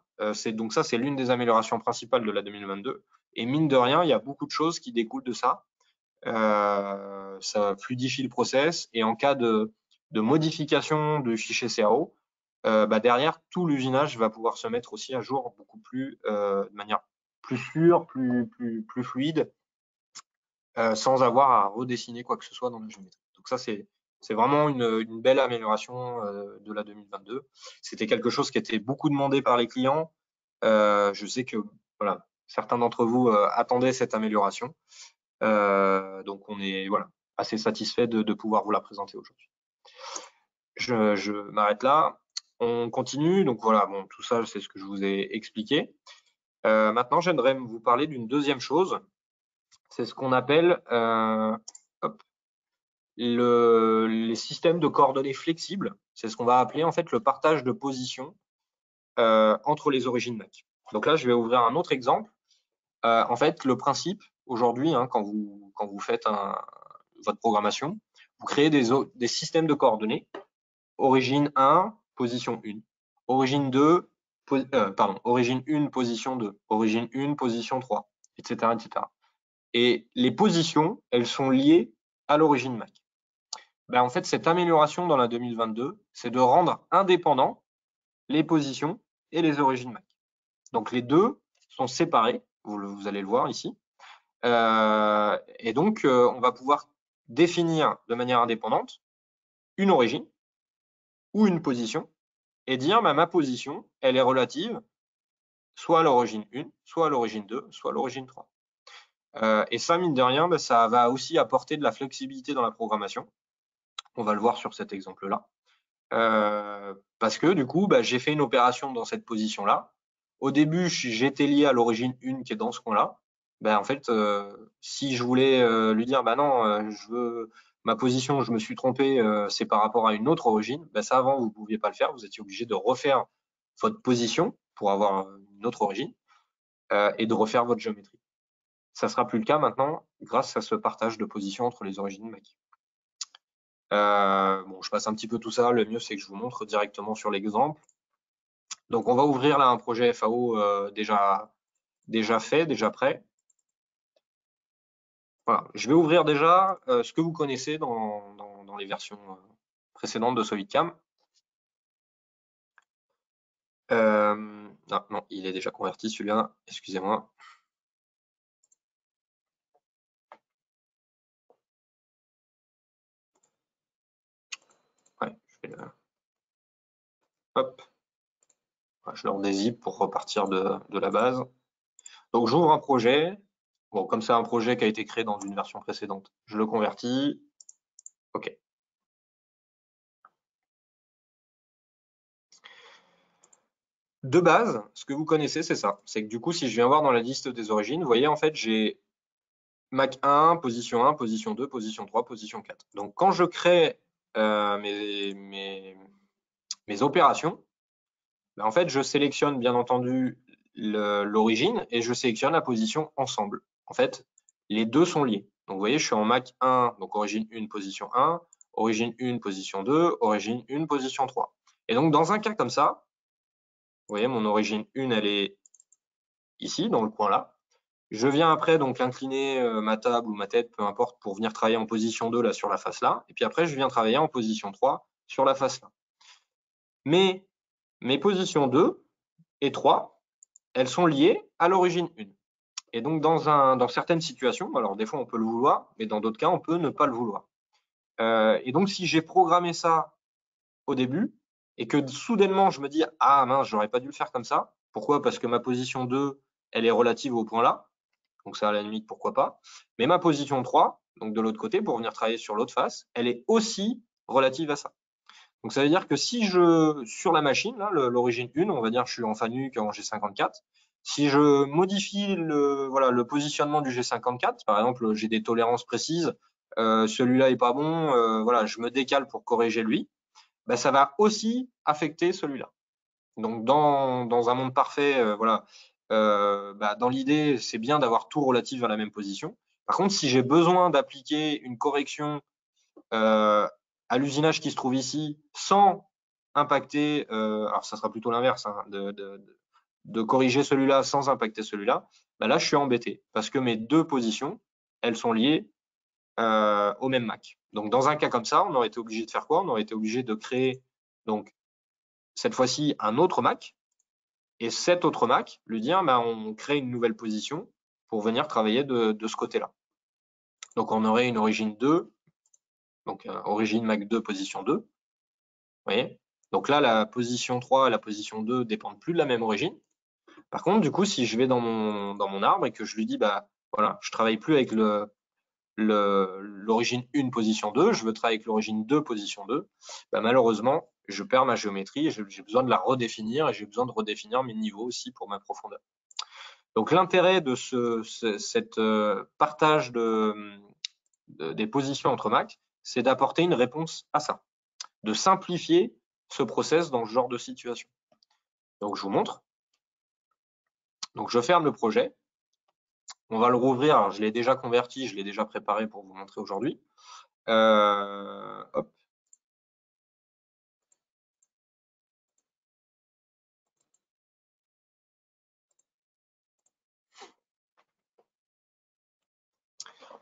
donc ça, c'est l'une des améliorations principales de la 2022. Et mine de rien, il y a beaucoup de choses qui découlent de ça. Ça fluidifie le process. Et en cas de modification de fichier CAO, bah derrière, tout l'usinage va pouvoir se mettre aussi à jour beaucoup plus, de manière plus sûre, plus fluide, sans avoir à redessiner quoi que ce soit dans la géométrie. Donc ça, c'est vraiment une belle amélioration de la 2022. C'était quelque chose qui était beaucoup demandé par les clients. Je sais que voilà, certains d'entre vous attendaient cette amélioration. Donc on est voilà, assez satisfait de pouvoir vous la présenter aujourd'hui. je m'arrête là. On continue. Donc voilà, bon, tout ça, c'est ce que je vous ai expliqué. Maintenant, j'aimerais vous parler d'une deuxième chose. C'est ce qu'on appelle les systèmes de coordonnées flexibles. C'est ce qu'on va appeler en fait le partage de position entre les origines MAC. Donc là, je vais ouvrir un autre exemple. En fait, le principe aujourd'hui, hein, quand vous faites votre programmation, vous créez des systèmes de coordonnées. Origine 1, position 1. Origine 2, origine 1, position 2. Origine 1, position 3, etc., etc. Et les positions, elles sont liées à l'origine MAC. Ben, en fait, cette amélioration dans la 2022, c'est de rendre indépendants les positions et les origines MAC. Donc les deux sont séparés, vous allez le voir ici. Et donc, on va pouvoir définir de manière indépendante une origine ou une position et dire bah, ma position, elle est relative soit à l'origine 1, soit à l'origine 2, soit à l'origine 3. Et ça, mine de rien, bah, ça va aussi apporter de la flexibilité dans la programmation. On va le voir sur cet exemple-là. Parce que du coup, bah, j'ai fait une opération dans cette position-là. Au début, j'étais lié à l'origine 1 qui est dans ce coin-là. Ben, en fait, si je voulais lui dire, bah non, je veux ma position, je me suis trompé, c'est par rapport à une autre origine, ben ça avant, vous ne pouviez pas le faire. Vous étiez obligé de refaire votre position pour avoir une autre origine et de refaire votre géométrie. Ça sera plus le cas maintenant grâce à ce partage de position entre les origines MAC. Bon, je passe un petit peu tout ça. Le mieux, c'est que je vous montre directement sur l'exemple. Donc, on va ouvrir là un projet FAO déjà fait, déjà prêt. Voilà. Je vais ouvrir déjà ce que vous connaissez dans les versions précédentes de SolidCam. Non, il est déjà converti celui-là, excusez-moi. Ouais, hop, je leur dézip pour repartir de la base. Donc j'ouvre un projet. Bon, comme c'est un projet qui a été créé dans une version précédente, je le convertis. OK. De base, ce que vous connaissez, c'est ça. C'est que du coup, si je viens voir dans la liste des origines, vous voyez, en fait, j'ai Mac 1, position 2, position 3, position 4. Donc, quand je crée mes opérations, ben, en fait, je sélectionne bien entendu l'origine et je sélectionne la position ensemble. En fait, les deux sont liés. Donc, vous voyez, je suis en Mac 1, donc origine 1, position 1, origine 1, position 2, origine 1, position 3. Et donc, dans un cas comme ça, vous voyez, mon origine 1, elle est ici, dans le coin là. Je viens après donc incliner ma table ou ma tête, peu importe, pour venir travailler en position 2 là sur la face là. Et puis après, je viens travailler en position 3 sur la face là. Mais mes positions 2 et 3, elles sont liées à l'origine 1. Et donc dans certaines situations, alors des fois on peut le vouloir, mais dans d'autres cas, on peut ne pas le vouloir. Et donc si j'ai programmé ça au début et que soudainement je me dis ah mince, j'aurais pas dû le faire comme ça. Pourquoi? Parce que ma position 2, elle est relative au point là. Donc ça, à la limite, pourquoi pas. Mais ma position 3, donc de l'autre côté, pour venir travailler sur l'autre face, elle est aussi relative à ça. Donc ça veut dire que si je, sur la machine, là, l'origine 1, on va dire que je suis en Fanuc en G54, si je modifie le positionnement du G54, par exemple, j'ai des tolérances précises, celui-là est pas bon, voilà, je me décale pour corriger lui, ben, ça va aussi affecter celui-là. Donc dans un monde parfait, voilà, bah, dans l'idée, c'est bien d'avoir tout relatif à la même position. Par contre, si j'ai besoin d'appliquer une correction à l'usinage qui se trouve ici sans impacter, alors ça sera plutôt l'inverse, hein, de corriger celui-là sans impacter celui-là, bah là je suis embêté parce que mes deux positions, elles sont liées au même Mac. Donc dans un cas comme ça, on aurait été obligé de faire quoi? On aurait été obligé de créer donc cette fois-ci un autre Mac et cet autre Mac, lui dire, bah, on crée une nouvelle position pour venir travailler de ce côté-là. Donc, on aurait une origine 2, donc origine Mac 2, position 2. Vous voyez? Donc là, la position 3 et la position 2 dépendent plus de la même origine. Par contre, du coup, si je vais dans mon arbre et que je lui dis, bah voilà, je travaille plus avec l'origine 1, position 2, je veux travailler avec l'origine 2, position 2, bah, malheureusement, je perds ma géométrie et j'ai besoin de la redéfinir et j'ai besoin de redéfinir mes niveaux aussi pour ma profondeur. Donc l'intérêt de cette partage des positions entre Mac, c'est d'apporter une réponse à ça, de simplifier ce process dans ce genre de situation. Donc je vous montre. Donc je ferme le projet. On va le rouvrir. Alors, je l'ai déjà converti, je l'ai déjà préparé pour vous montrer aujourd'hui. Hop.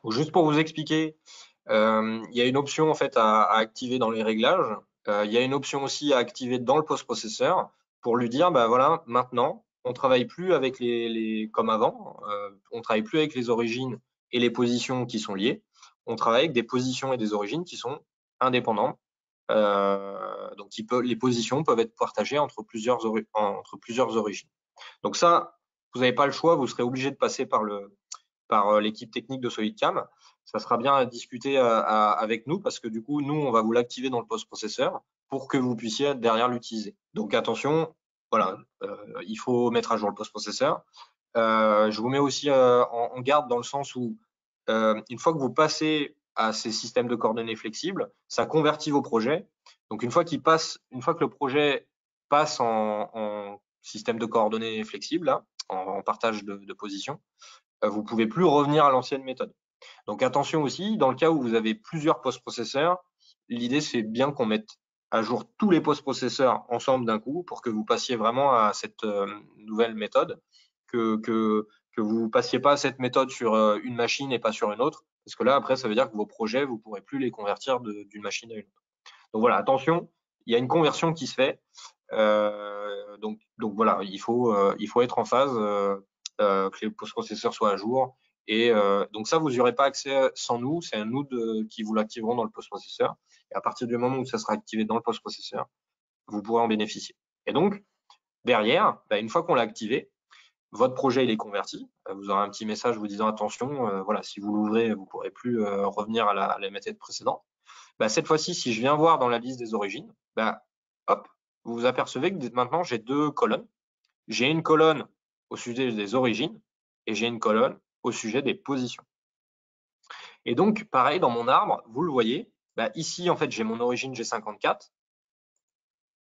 Donc, juste pour vous expliquer, il y a une option en fait à activer dans les réglages. Il y a une option aussi à activer dans le post-processeur pour lui dire, bah voilà, maintenant, on travaille plus avec comme avant, on travaille plus avec les origines et les positions qui sont liées. On travaille avec des positions et des origines qui sont indépendantes. Donc, les positions peuvent être partagées entre plusieurs origines. Donc ça, vous n'avez pas le choix, vous serez obligé de passer par l'équipe technique de SolidCam. Ça sera bien à discuter avec nous parce que du coup, nous, on va vous l'activer dans le post-processeur pour que vous puissiez derrière l'utiliser. Donc attention, voilà, il faut mettre à jour le post-processeur. Je vous mets aussi en garde dans le sens où une fois que vous passez à ces systèmes de coordonnées flexibles, ça convertit vos projets. Donc une fois que le projet passe en système de coordonnées flexibles, là, en partage de position, vous pouvez plus revenir à l'ancienne méthode. Donc attention aussi, dans le cas où vous avez plusieurs post-processeurs, l'idée c'est bien qu'on mette à jour tous les post-processeurs ensemble d'un coup pour que vous passiez vraiment à cette nouvelle méthode, que vous passiez pas à cette méthode sur une machine et pas sur une autre, parce que là après ça veut dire que vos projets vous pourrez plus les convertir d'une machine à une autre. Donc voilà, attention, il y a une conversion qui se fait. Donc voilà, il faut être en phase, que les post-processeurs soient à jour. Et donc ça, vous n'y aurez pas accès sans nous. C'est nous qui vous l'activerons dans le post-processeur. Et à partir du moment où ça sera activé dans le post-processeur, vous pourrez en bénéficier. Et donc, derrière, bah, une fois qu'on l'a activé, votre projet il est converti. Vous aurez un petit message vous disant attention, voilà, si vous l'ouvrez, vous ne pourrez plus revenir à la méthode précédente. Bah, cette fois-ci, si je viens voir dans la liste des origines, bah, hop, vous vous apercevez que maintenant j'ai deux colonnes. J'ai une colonne au sujet des origines et j'ai une colonne au sujet des positions. Et donc, pareil, dans mon arbre, vous le voyez, bah, ici, en fait, j'ai mon origine G54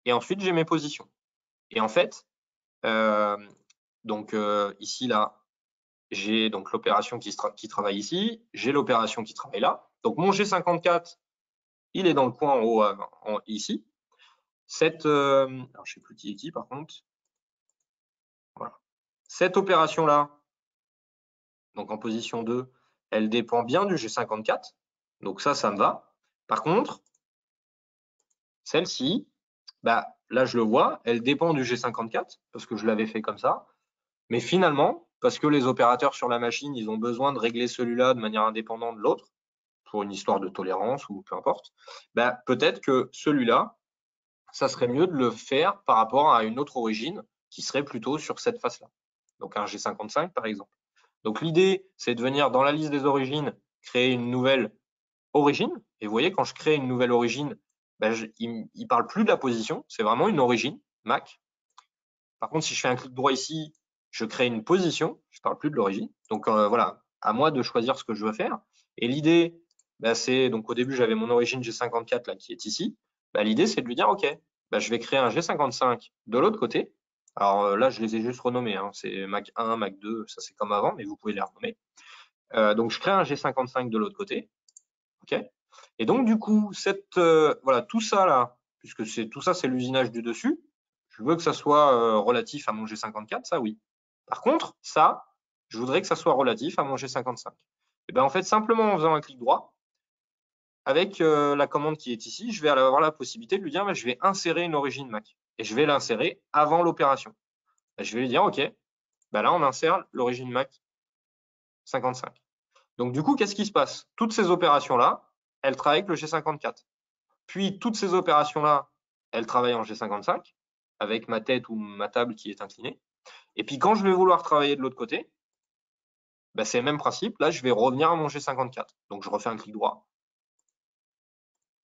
et ensuite j'ai mes positions. Et en fait, ici, là, j'ai donc l'opération qui travaille ici, j'ai l'opération qui travaille là. Donc, mon G54, il est dans le coin en haut, ici. Alors, je ne sais plus qui est qui, par contre. Voilà. Cette opération-là, donc en position 2, elle dépend bien du G54. Donc ça me va. Par contre, celle-ci, bah, là, je le vois, elle dépend du G54 parce que je l'avais fait comme ça. Mais finalement, parce que les opérateurs sur la machine, ils ont besoin de régler celui-là de manière indépendante de l'autre, pour une histoire de tolérance ou peu importe, bah, peut-être que celui-là, ça serait mieux de le faire par rapport à une autre origine qui serait plutôt sur cette face-là. Donc un G55 par exemple. Donc l'idée, c'est de venir dans la liste des origines, créer une nouvelle origine. Et vous voyez, quand je crée une nouvelle origine, ben, il ne parle plus de la position, c'est vraiment une origine, Mac. Par contre, si je fais un clic droit ici, je crée une position, je ne parle plus de l'origine. Donc voilà, à moi de choisir ce que je veux faire. Et l'idée, ben, c'est, donc au début, j'avais mon origine G54 là, qui est ici. Ben, l'idée, c'est de lui dire, OK, ben, je vais créer un G55 de l'autre côté. Alors là, je les ai juste renommés. Hein. C'est Mac 1, Mac 2, ça c'est comme avant, mais vous pouvez les renommer. Donc je crée un G55 de l'autre côté. OK. Et donc du coup, voilà, tout ça là, puisque tout ça, c'est l'usinage du dessus, je veux que ça soit relatif à mon G54, ça oui. Par contre, ça, je voudrais que ça soit relatif à mon G55. Et bien en fait, simplement en faisant un clic droit, avec la commande qui est ici, je vais avoir la possibilité de lui dire, je vais insérer une origine Mac. Et je vais l'insérer avant l'opération. Je vais lui dire, OK, là, on insère l'origine Mac 55. Donc, du coup, qu'est-ce qui se passe? Toutes ces opérations-là, elles travaillent avec le G54. Puis, toutes ces opérations-là, elles travaillent en G55, avec ma tête ou ma table qui est inclinée. Et puis, quand je vais vouloir travailler de l'autre côté, bah, c'est le même principe. Là, je vais revenir à mon G54. Donc, je refais un clic droit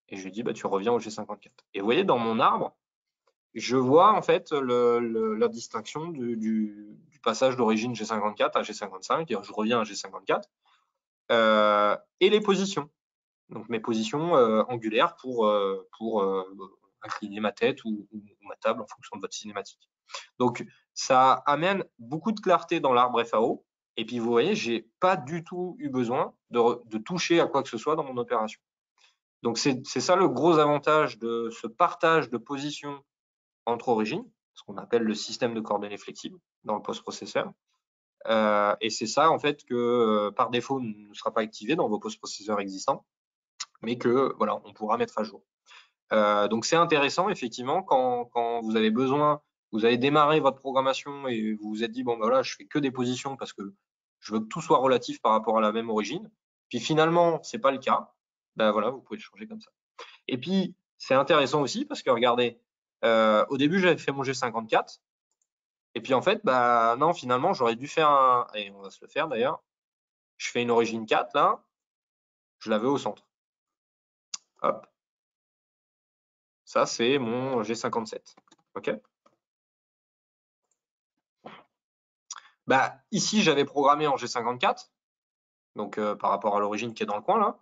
et je lui dis, bah, tu reviens au G54. Et vous voyez, dans mon arbre, je vois en fait la distinction du passage d'origine G54 à G55. Et je reviens à G54 et les positions. Donc, mes positions angulaires pour incliner ma tête ou ma table en fonction de votre cinématique. Donc, ça amène beaucoup de clarté dans l'arbre FAO. Et puis, vous voyez, j'ai pas du tout eu besoin de toucher à quoi que ce soit dans mon opération. Donc, c'est ça le gros avantage de ce partage de position entre origines, ce qu'on appelle le système de coordonnées flexibles dans le post-processeur. Et c'est ça, en fait, que par défaut ne sera pas activé dans vos post-processeurs existants, mais que voilà, on pourra mettre à jour. Donc c'est intéressant effectivement quand vous avez besoin, vous avez démarré votre programmation et vous vous êtes dit bon ben voilà, je fais que des positions parce que je veux que tout soit relatif par rapport à la même origine. Puis finalement c'est pas le cas. Ben voilà, vous pouvez le changer comme ça. Et puis c'est intéressant aussi parce que regardez, au début j'avais fait mon G54 et puis en fait bah non finalement j'aurais dû faire un et on va se le faire d'ailleurs. Je fais une origine 4 là, je la veux au centre. Hop. Ça, c'est mon G57. OK? Bah, ici, j'avais programmé en G54, donc par rapport à l'origine qui est dans le coin là.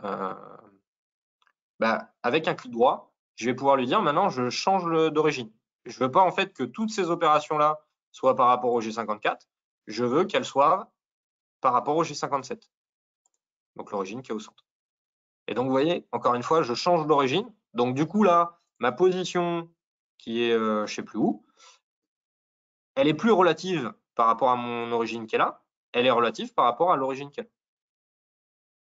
Ah, bah, avec un clic droit, je vais pouvoir lui dire maintenant je change d'origine. Je veux pas en fait que toutes ces opérations-là soient par rapport au G54, je veux qu'elles soient par rapport au G57, donc l'origine qui est au centre. Et donc vous voyez, encore une fois, je change d'origine. Donc du coup là, ma position qui est je sais plus où, elle est plus relative par rapport à mon origine qui est là, elle est relative par rapport à l'origine qui est là.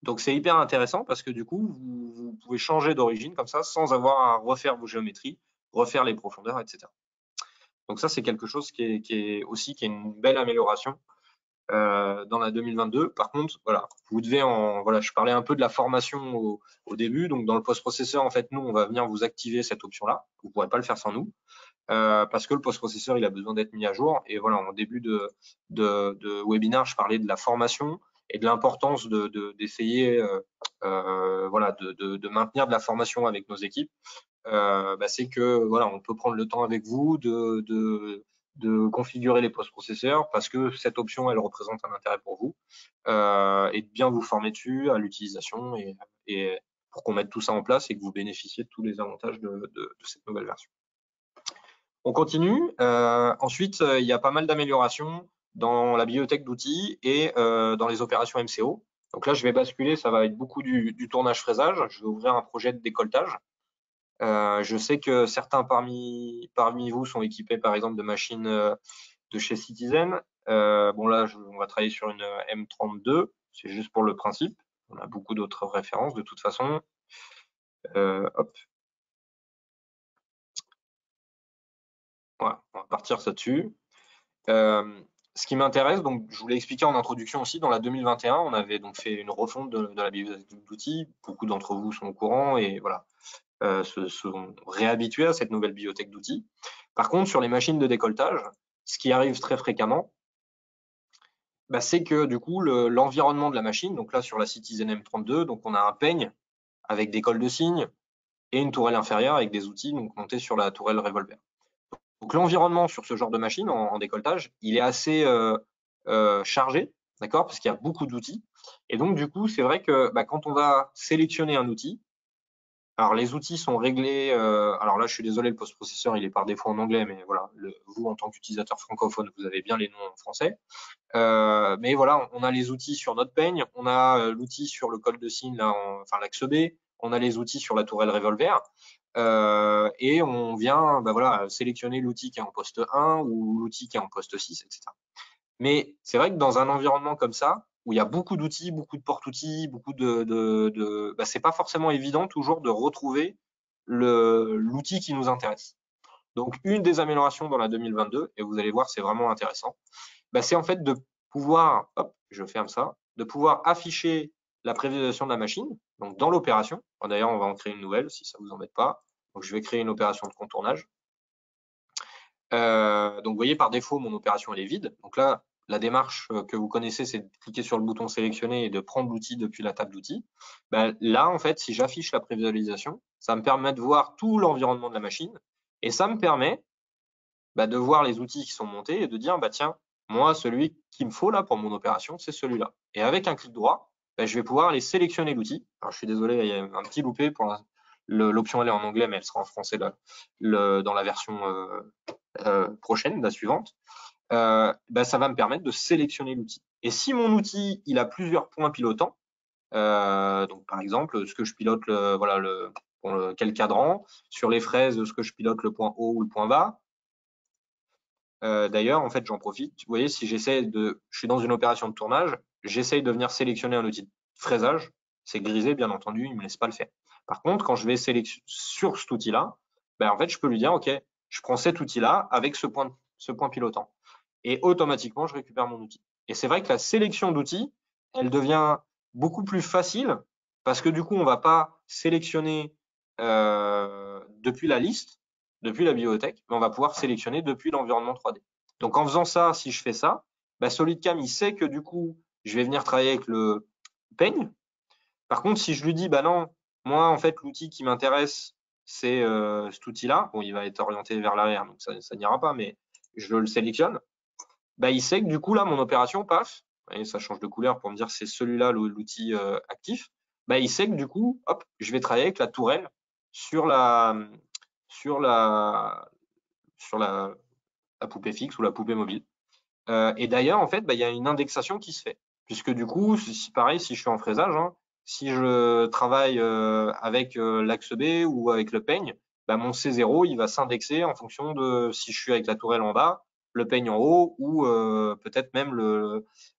Donc c'est hyper intéressant parce que du coup, vous pouvez changer d'origine comme ça sans avoir à refaire vos géométries, refaire les profondeurs, etc. Donc ça, c'est quelque chose qui est aussi qui est une belle amélioration dans la 2022. Par contre, voilà, vous devez voilà, je parlais un peu de la formation au début. Donc dans le post-processeur, en fait, nous, on va venir vous activer cette option-là. Vous ne pourrez pas le faire sans nous. Parce que le post-processeur, il a besoin d'être mis à jour. Et voilà, en début de webinaire, je parlais de la formation et de l'importance d'essayer voilà, de maintenir de la formation avec nos équipes. Bah, c'est que voilà, on peut prendre le temps avec vous de configurer les post-processeurs parce que cette option, elle représente un intérêt pour vous et de bien vous former dessus à l'utilisation et pour qu'on mette tout ça en place et que vous bénéficiez de tous les avantages de cette nouvelle version. On continue. Ensuite, il y a pas mal d'améliorations dans la bibliothèque d'outils et dans les opérations MCO. Donc là, je vais basculer, ça va être beaucoup du tournage fraisage. Je vais ouvrir un projet de décolletage. Je sais que certains parmi vous sont équipés, par exemple, de machines de chez Citizen. Bon là, on va travailler sur une M32. C'est juste pour le principe. On a beaucoup d'autres références de toute façon. Hop. Voilà, on va partir ça dessus. Ce qui m'intéresse, donc je vous l'ai expliqué en introduction aussi, dans la 2021, on avait donc fait une refonte de la bibliothèque d'outils. Beaucoup d'entre vous sont au courant et voilà, se sont réhabitués à cette nouvelle bibliothèque d'outils. Par contre, sur les machines de décolletage, ce qui arrive très fréquemment, bah, c'est que du coup, l'environnement de la machine, donc là sur la Citizen M32, donc on a un peigne avec des cols de cygne et une tourelle inférieure avec des outils donc montés sur la tourelle revolver. Donc l'environnement sur ce genre de machine en décolletage, il est assez chargé, d'accord, parce qu'il y a beaucoup d'outils. Et donc du coup, c'est vrai que bah, quand on va sélectionner un outil, alors les outils sont réglés. Alors là, je suis désolé, le post-processeur il est par défaut en anglais, mais voilà, vous en tant qu'utilisateur francophone, vous avez bien les noms en français. Mais voilà, on a les outils sur notre peigne, on a l'outil sur le col de cygne, là, enfin l'axe B, on a les outils sur la tourelle revolver. Et on vient bah voilà, sélectionner l'outil qui est en poste 1 ou l'outil qui est en poste 6, etc. Mais c'est vrai que dans un environnement comme ça, où il y a beaucoup d'outils, beaucoup de porte-outils, beaucoup bah, c'est pas forcément évident toujours de retrouver l'outil qui nous intéresse. Donc, une des améliorations dans la 2022, et vous allez voir, c'est vraiment intéressant, bah, c'est en fait de pouvoir, hop, je ferme ça, de pouvoir afficher la prévisualisation de la machine, donc dans l'opération. D'ailleurs, on va en créer une nouvelle si ça vous embête pas. Donc, je vais créer une opération de contournage. Donc, vous voyez, par défaut, mon opération, elle est vide. Donc là, la démarche que vous connaissez, c'est de cliquer sur le bouton sélectionner et de prendre l'outil depuis la table d'outils. Là, en fait, si j'affiche la prévisualisation, ça me permet de voir tout l'environnement de la machine et ça me permet de voir les outils qui sont montés et de dire, tiens, moi, celui qu'il me faut là pour mon opération, c'est celui-là. Et avec un clic droit, je vais pouvoir aller sélectionner l'outil. Alors, je suis désolé, il y a un petit loupé. L'option, elle est en anglais, mais elle sera en français dans la version prochaine, la suivante. Ça va me permettre de sélectionner l'outil. Et si mon outil, il a plusieurs points pilotants, donc par exemple, ce que je pilote, quel cadran, sur les fraises, ce que je pilote le point haut ou le point bas. D'ailleurs, en fait, j'en profite. Vous voyez, si je suis dans une opération de tournage, j'essaye de venir sélectionner un outil de fraisage. C'est grisé, bien entendu, il me laisse pas le faire. Par contre, quand je vais sélectionner sur cet outil-là, en fait, je peux lui dire, OK, je prends cet outil-là avec ce point pilotant. Et automatiquement, je récupère mon outil. Et c'est vrai que la sélection d'outils, elle devient beaucoup plus facile parce que du coup, on va pas sélectionner depuis la liste, depuis la bibliothèque, mais on va pouvoir sélectionner depuis l'environnement 3D. Donc en faisant ça, si je fais ça, SolidCam, il sait que du coup, je vais venir travailler avec le peigne. Par contre, si je lui dis, non, moi, en fait, l'outil qui m'intéresse, c'est cet outil-là. Bon, il va être orienté vers l'arrière, donc ça n'ira pas, mais je le sélectionne. Il sait que du coup, là, mon opération passe. Et ça change de couleur pour me dire que c'est celui-là l'outil actif. Il sait que du coup, hop, je vais travailler avec la tourelle sur la poupée fixe ou la poupée mobile. Et d'ailleurs, en fait, il y a une indexation qui se fait. Puisque du coup, pareil, si je suis en fraisage, si je travaille avec l'axe B ou avec le peigne, mon C0, il va s'indexer en fonction de si je suis avec la tourelle en bas, le peigne en haut ou peut-être même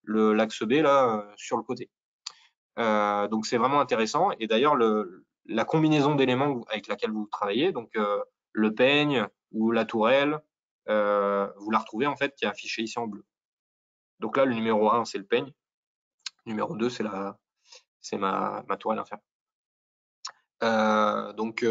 l'axe B là sur le côté. Donc c'est vraiment intéressant. Et d'ailleurs, la combinaison d'éléments avec laquelle vous travaillez, donc le peigne ou la tourelle, vous la retrouvez en fait qui est affichée ici en bleu. Donc là, le numéro 1, c'est le peigne. Numéro 2, c'est ma tourelle inférieure. Donc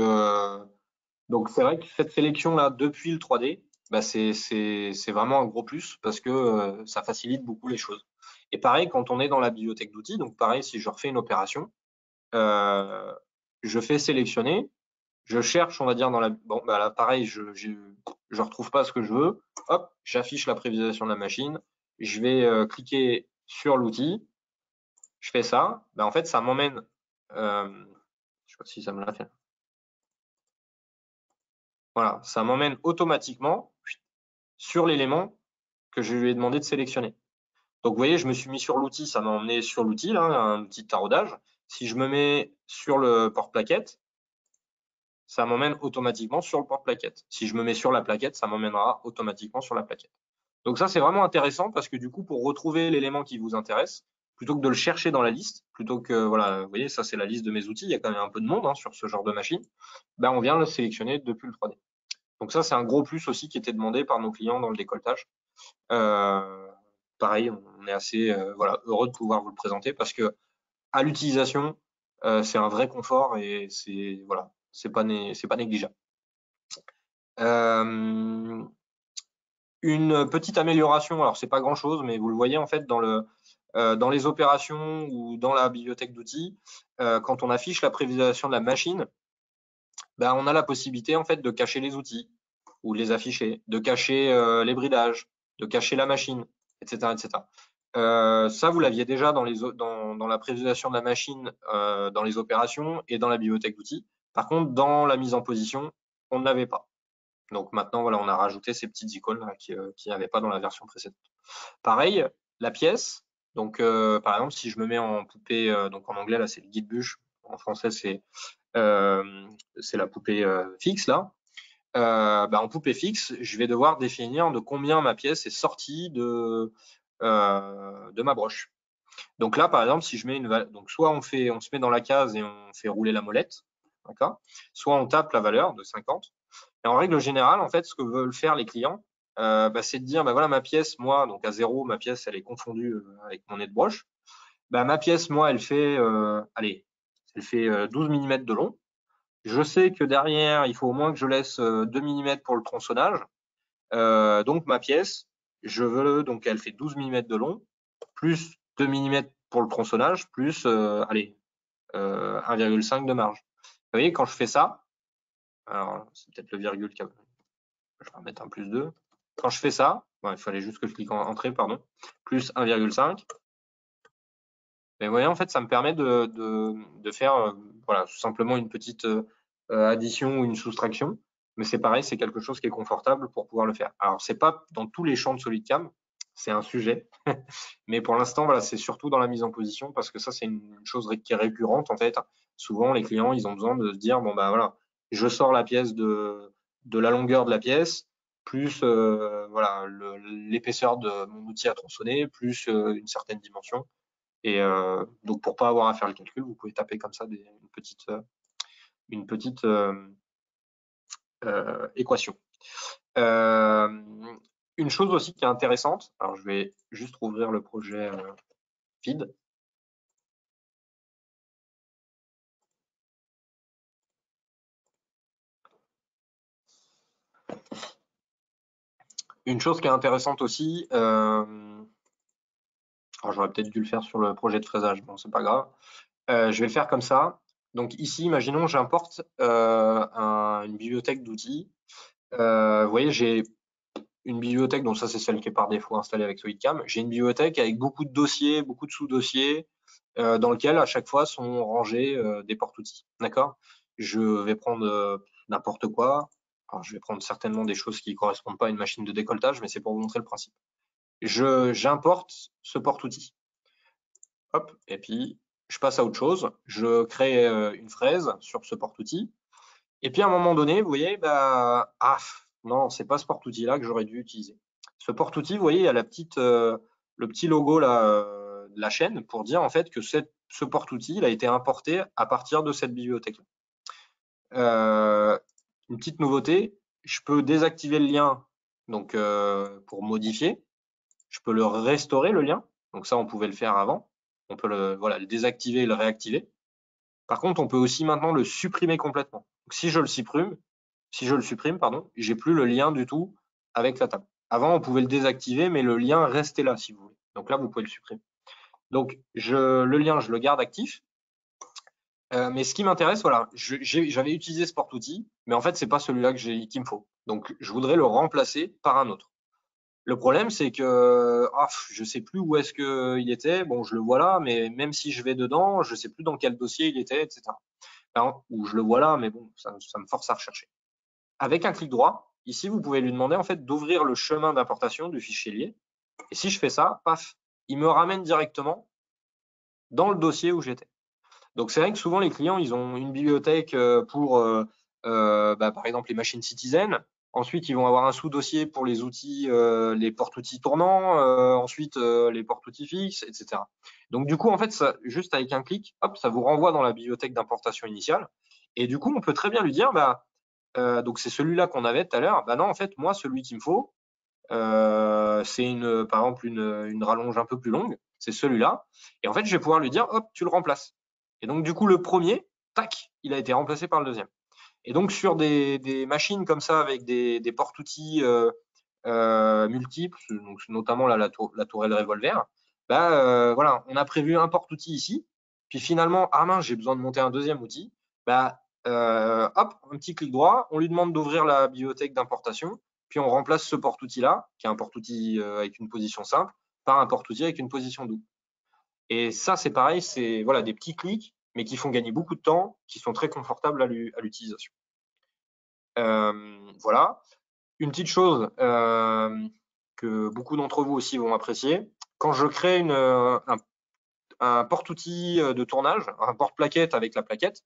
c'est vrai que cette sélection là depuis le 3D, c'est vraiment un gros plus parce que ça facilite beaucoup les choses. Et pareil, quand on est dans la bibliothèque d'outils, donc pareil, si je refais une opération, je fais sélectionner, je cherche, on va dire, là, pareil, je retrouve pas ce que je veux. Hop, j'affiche la prévisualisation de la machine. Je vais cliquer sur l'outil. Je fais ça. En fait, ça m'emmène. Je sais pas si ça me l'a fait. Voilà, ça m'emmène automatiquement sur l'élément que je lui ai demandé de sélectionner. Donc, vous voyez, je me suis mis sur l'outil, ça m'a emmené sur l'outil, là, un petit taraudage. Si je me mets sur le porte-plaquette, ça m'emmène automatiquement sur le porte-plaquette. Si je me mets sur la plaquette, ça m'emmènera automatiquement sur la plaquette. Donc ça, c'est vraiment intéressant parce que du coup, pour retrouver l'élément qui vous intéresse, plutôt que de le chercher dans la liste, plutôt que, voilà, vous voyez, ça c'est la liste de mes outils, il y a quand même un peu de monde sur ce genre de machine, on vient le sélectionner depuis le 3D. Donc ça, c'est un gros plus aussi qui était demandé par nos clients dans le décolletage. Pareil, on est assez heureux de pouvoir vous le présenter parce que à l'utilisation, c'est un vrai confort et c'est pas négligeable. Une petite amélioration, alors c'est pas grand chose, mais vous le voyez en fait dans les opérations ou dans la bibliothèque d'outils, quand on affiche la prévisualisation de la machine, on a la possibilité en fait de cacher les outils ou de les afficher, de cacher les bridages, de cacher la machine, etc. etc. Ça, vous l'aviez déjà dans la prévisualisation de la machine, dans les opérations et dans la bibliothèque d'outils. Par contre, dans la mise en position, on ne l'avait pas. Donc maintenant, voilà, on a rajouté ces petites icônes là, qui n'y avaient pas dans la version précédente. Pareil, la pièce. Donc, par exemple, si je me mets en poupée, donc en anglais, là, c'est le guide bûche. En français, c'est la poupée fixe, là. En poupée fixe, je vais devoir définir de combien ma pièce est sortie de ma broche. Donc là, par exemple, si je mets donc soit on se met dans la case et on fait rouler la molette, d'accord. Soit on tape la valeur de 50. Et en règle générale, en fait, ce que veulent faire les clients, c'est de dire, voilà, ma pièce, moi, donc à 0, ma pièce, elle est confondue avec mon nez de broche. Ma pièce, moi, elle fait 12 mm de long. Je sais que derrière, il faut au moins que je laisse 2 mm pour le tronçonnage. Donc ma pièce, je veux donc elle fait 12 mm de long, plus 2 mm pour le tronçonnage, plus allez 1,5 de marge. Vous voyez, quand je fais ça, alors c'est peut-être le virgule, je vais remettre un plus 2. Quand je fais ça, bon, il fallait juste que je clique en entrée, pardon, plus 1,5. Mais vous voyez, en fait, ça me permet de faire voilà, tout simplement une petite addition ou une soustraction. Mais c'est pareil, c'est quelque chose qui est confortable pour pouvoir le faire. Alors, c'est pas dans tous les champs de SolidCam, c'est un sujet. Mais pour l'instant, voilà, c'est surtout dans la mise en position parce que ça, c'est une chose qui est récurrente en fait. Souvent, les clients, ils ont besoin de se dire bon bah voilà, je sors la pièce de la longueur de la pièce, plus voilà l'épaisseur de mon outil à tronçonner, plus une certaine dimension. Et donc, pour pas avoir à faire le calcul, vous pouvez taper comme ça une petite équation. Une chose aussi qui est intéressante, alors je vais juste rouvrir le projet feed. Une chose qui est intéressante aussi, alors j'aurais peut-être dû le faire sur le projet de fraisage, bon c'est pas grave. Je vais le faire comme ça. Donc ici, imaginons j'importe une bibliothèque d'outils. Vous voyez, j'ai une bibliothèque, donc ça c'est celle qui est par défaut installée avec SolidCam. J'ai une bibliothèque avec beaucoup de dossiers, beaucoup de sous-dossiers, dans lequel à chaque fois sont rangés des porte-outils. D'accord? Je vais prendre n'importe quoi. Alors, je vais prendre certainement des choses qui ne correspondent pas à une machine de décolletage, mais c'est pour vous montrer le principe. J'importe ce porte-outil. Hop, et puis je passe à autre chose. Je crée une fraise sur ce porte-outil. Et puis à un moment donné, vous voyez, bah, ah, non, c'est pas ce porte-outil-là que j'aurais dû utiliser. Ce porte-outil, vous voyez, il y a le petit logo là, de la chaîne pour dire en fait que ce porte-outil il a été importé à partir de cette bibliothèque. Une petite nouveauté, je peux désactiver le lien donc pour modifier. Je peux le restaurer le lien. Donc ça, on pouvait le faire avant. On peut le désactiver et le réactiver. Par contre, on peut aussi maintenant le supprimer complètement. Donc, si je le supprime, pardon, j'ai plus le lien du tout avec la table. Avant, on pouvait le désactiver, mais le lien restait là, si vous voulez. Donc là, vous pouvez le supprimer. Donc, le lien, je le garde actif. Mais ce qui m'intéresse, voilà, j'avais utilisé ce porte-outil, mais en fait, c'est pas celui-là qu'il me faut. Donc, je voudrais le remplacer par un autre. Le problème, c'est que je sais plus où est-ce qu'il était. Bon, je le vois là, mais même si je vais dedans, je sais plus dans quel dossier il était, etc. Ou je le vois là, mais bon, ça me force à rechercher. Avec un clic droit, ici, vous pouvez lui demander en fait d'ouvrir le chemin d'importation du fichier lié. Et si je fais ça, paf, il me ramène directement dans le dossier où j'étais. Donc c'est vrai que souvent les clients, ils ont une bibliothèque pour, par exemple, les machines Citizen. Ensuite, ils vont avoir un sous-dossier pour les outils, les porte-outils tournants. Ensuite, les porte-outils fixes, etc. Donc du coup, en fait, ça, juste avec un clic, hop, ça vous renvoie dans la bibliothèque d'importation initiale. Et du coup, on peut très bien lui dire, donc c'est celui-là qu'on avait tout à l'heure. Bah non, en fait, moi, celui qu'il me faut, c'est par exemple une rallonge un peu plus longue. C'est celui-là. Et en fait, je vais pouvoir lui dire, hop, tu le remplaces. Et donc, du coup, le premier, tac, il a été remplacé par le deuxième. Et donc, sur des machines comme ça, avec des porte-outils multiples, donc notamment là, la tourelle revolver, voilà, on a prévu un porte-outil ici. Puis finalement, ah mince, j'ai besoin de monter un deuxième outil. Hop, un petit clic droit, on lui demande d'ouvrir la bibliothèque d'importation, puis on remplace ce porte-outil-là, qui est un porte-outil avec une position simple, par un porte-outil avec une position double. Et ça, c'est pareil, c'est voilà, des petits clics, mais qui font gagner beaucoup de temps, qui sont très confortables à l'utilisation. Voilà. Une petite chose que beaucoup d'entre vous aussi vont apprécier, quand je crée un porte-outil de tournage, un porte-plaquette avec la plaquette,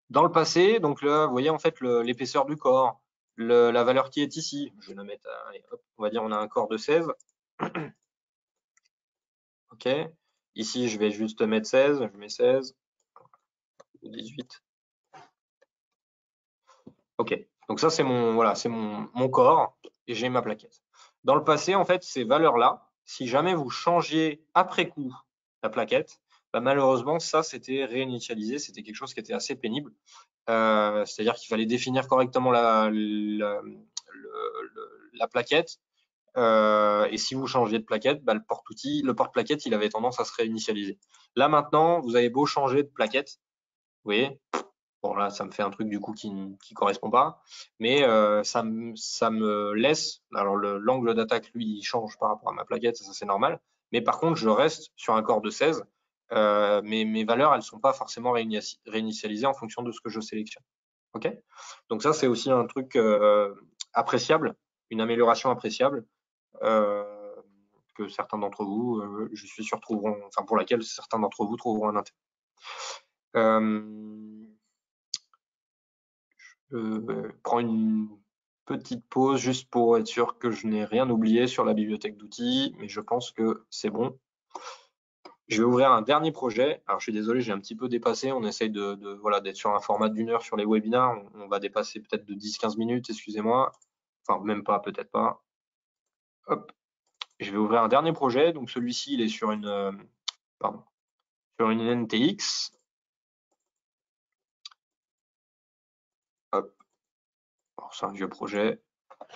dans le passé, donc là, vous voyez en fait l'épaisseur du corps, la valeur qui est ici. Je vais la mettre, allez, hop, on va dire on a un corps de 16. OK. Ici, je vais juste mettre 16, je mets 16, 18. OK. Donc ça, c'est mon corps et j'ai ma plaquette. Dans le passé, en fait, ces valeurs-là, si jamais vous changiez après coup la plaquette, malheureusement, ça, c'était réinitialisé. C'était quelque chose qui était assez pénible. C'est-à-dire qu'il fallait définir correctement la plaquette. Et si vous changez de plaquette, bah, le porte-plaquette, il avait tendance à se réinitialiser. Là maintenant, vous avez beau changer de plaquette, vous voyez, bon là ça me fait un truc du coup qui correspond pas, mais ça me laisse, alors l'angle d'attaque lui il change par rapport à ma plaquette, ça c'est normal, mais par contre je reste sur un corps de 16, mais mes valeurs elles sont pas forcément réinitialisées en fonction de ce que je sélectionne. Ok, donc ça c'est aussi un truc appréciable, une amélioration appréciable que certains d'entre vous, je suis sûr trouveront, enfin pour laquelle certains d'entre vous trouveront un intérêt. Je prends une petite pause juste pour être sûr que je n'ai rien oublié sur la bibliothèque d'outils, mais je pense que c'est bon. Je vais ouvrir un dernier projet. Alors, je suis désolé, j'ai un petit peu dépassé. On essaye voilà, d'être sur un format d'1 heure sur les webinars. On va dépasser peut-être de 10-15 minutes, excusez-moi. Enfin, même pas, peut-être pas. Hop. Je vais ouvrir un dernier projet. Donc, celui-ci, il est sur sur une NTX. Hop. Alors, c'est un vieux projet.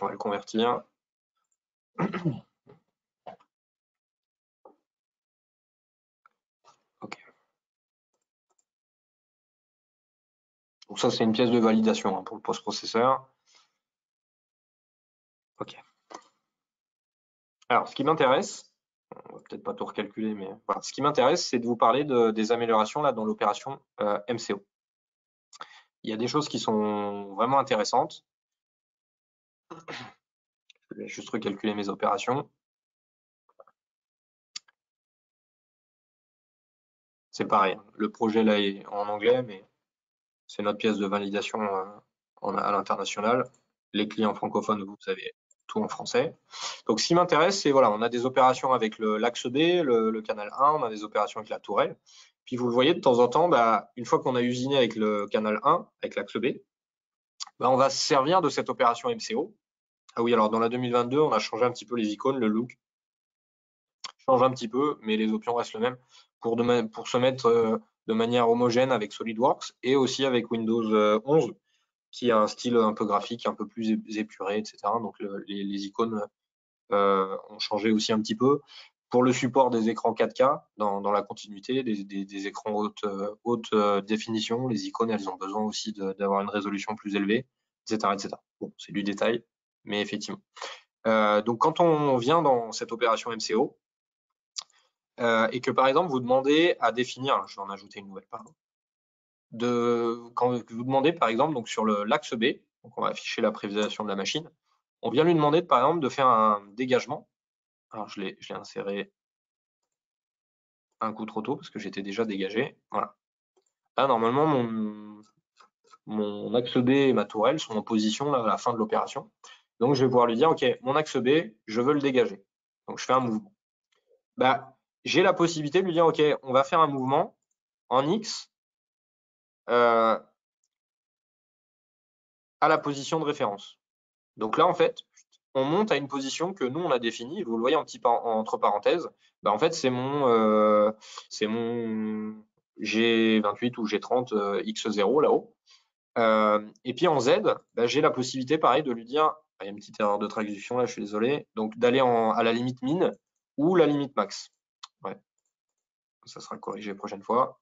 On va le convertir. OK. Donc ça, c'est une pièce de validation pour le post-processeur. OK. Alors, ce qui m'intéresse, on va peut-être pas tout recalculer, mais voilà, ce qui m'intéresse, c'est de vous parler des améliorations là dans l'opération MCO. Il y a des choses qui sont vraiment intéressantes. Je vais juste recalculer mes opérations. C'est pareil, le projet là est en anglais, mais c'est notre pièce de validation à l'international. Les clients francophones, vous savez, tout en français. Donc, ce qui m'intéresse, c'est voilà, on a des opérations avec l'axe B, le canal 1, on a des opérations avec la tourelle. Puis vous le voyez de temps en temps, bah, une fois qu'on a usiné avec le canal 1, avec l'axe B, bah, on va se servir de cette opération MCO. Ah oui, alors dans la 2022, on a changé un petit peu les icônes, le look change un petit peu, mais les options restent les mêmes pour se mettre de manière homogène avec SolidWorks et aussi avec Windows 11 qui a un style un peu graphique, un peu plus épuré, etc. Donc les icônes ont changé aussi un petit peu. Pour le support des écrans 4K dans la continuité, des écrans haute définition, les icônes, elles ont besoin aussi d'avoir une résolution plus élevée, etc. etc. Bon, c'est du détail, mais effectivement. Donc, quand on vient dans cette opération MCO et que, par exemple, vous demandez à définir, je vais en ajouter une nouvelle, pardon, quand vous demandez, par exemple, donc sur l'axe B, donc on va afficher la prévisualisation de la machine, on vient lui demander, par exemple, de faire un dégagement. Alors, je l'ai inséré un coup trop tôt parce que j'étais déjà dégagé. Voilà. Là, normalement, mon axe B et ma tourelle sont en position là, à la fin de l'opération. Donc, je vais pouvoir lui dire, OK, mon axe B, je veux le dégager. Donc, je fais un mouvement. Bah, j'ai la possibilité de lui dire, OK, on va faire un mouvement en X à la position de référence. Donc là, en fait, on monte à une position que nous, on a définie. Vous le voyez entre parenthèses. Bah, en fait, c'est mon G28 ou G30 X0 là-haut. Et puis en Z, bah, j'ai la possibilité, pareil, de lui dire, il y a une petite erreur de traduction là, je suis désolé, donc d'aller à la limite min ou la limite max. Ouais. Ça sera corrigé la prochaine fois.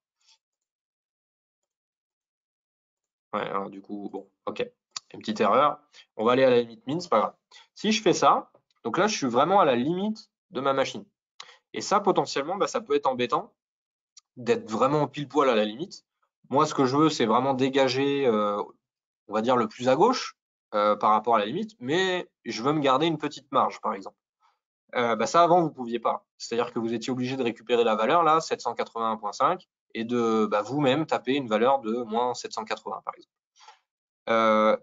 Ouais, alors du coup, bon, ok, une petite erreur. On va aller à la limite min, c'est pas grave. Si je fais ça, donc là, je suis vraiment à la limite de ma machine. Et ça, potentiellement, bah, ça peut être embêtant d'être vraiment pile poil à la limite. Moi, ce que je veux, c'est vraiment dégager, on va dire, le plus à gauche par rapport à la limite, mais je veux me garder une petite marge, par exemple. Bah, ça, avant, vous ne pouviez pas. C'est-à-dire que vous étiez obligé de récupérer la valeur, là, 781.5, et de bah, vous-même taper une valeur de moins 780, par exemple.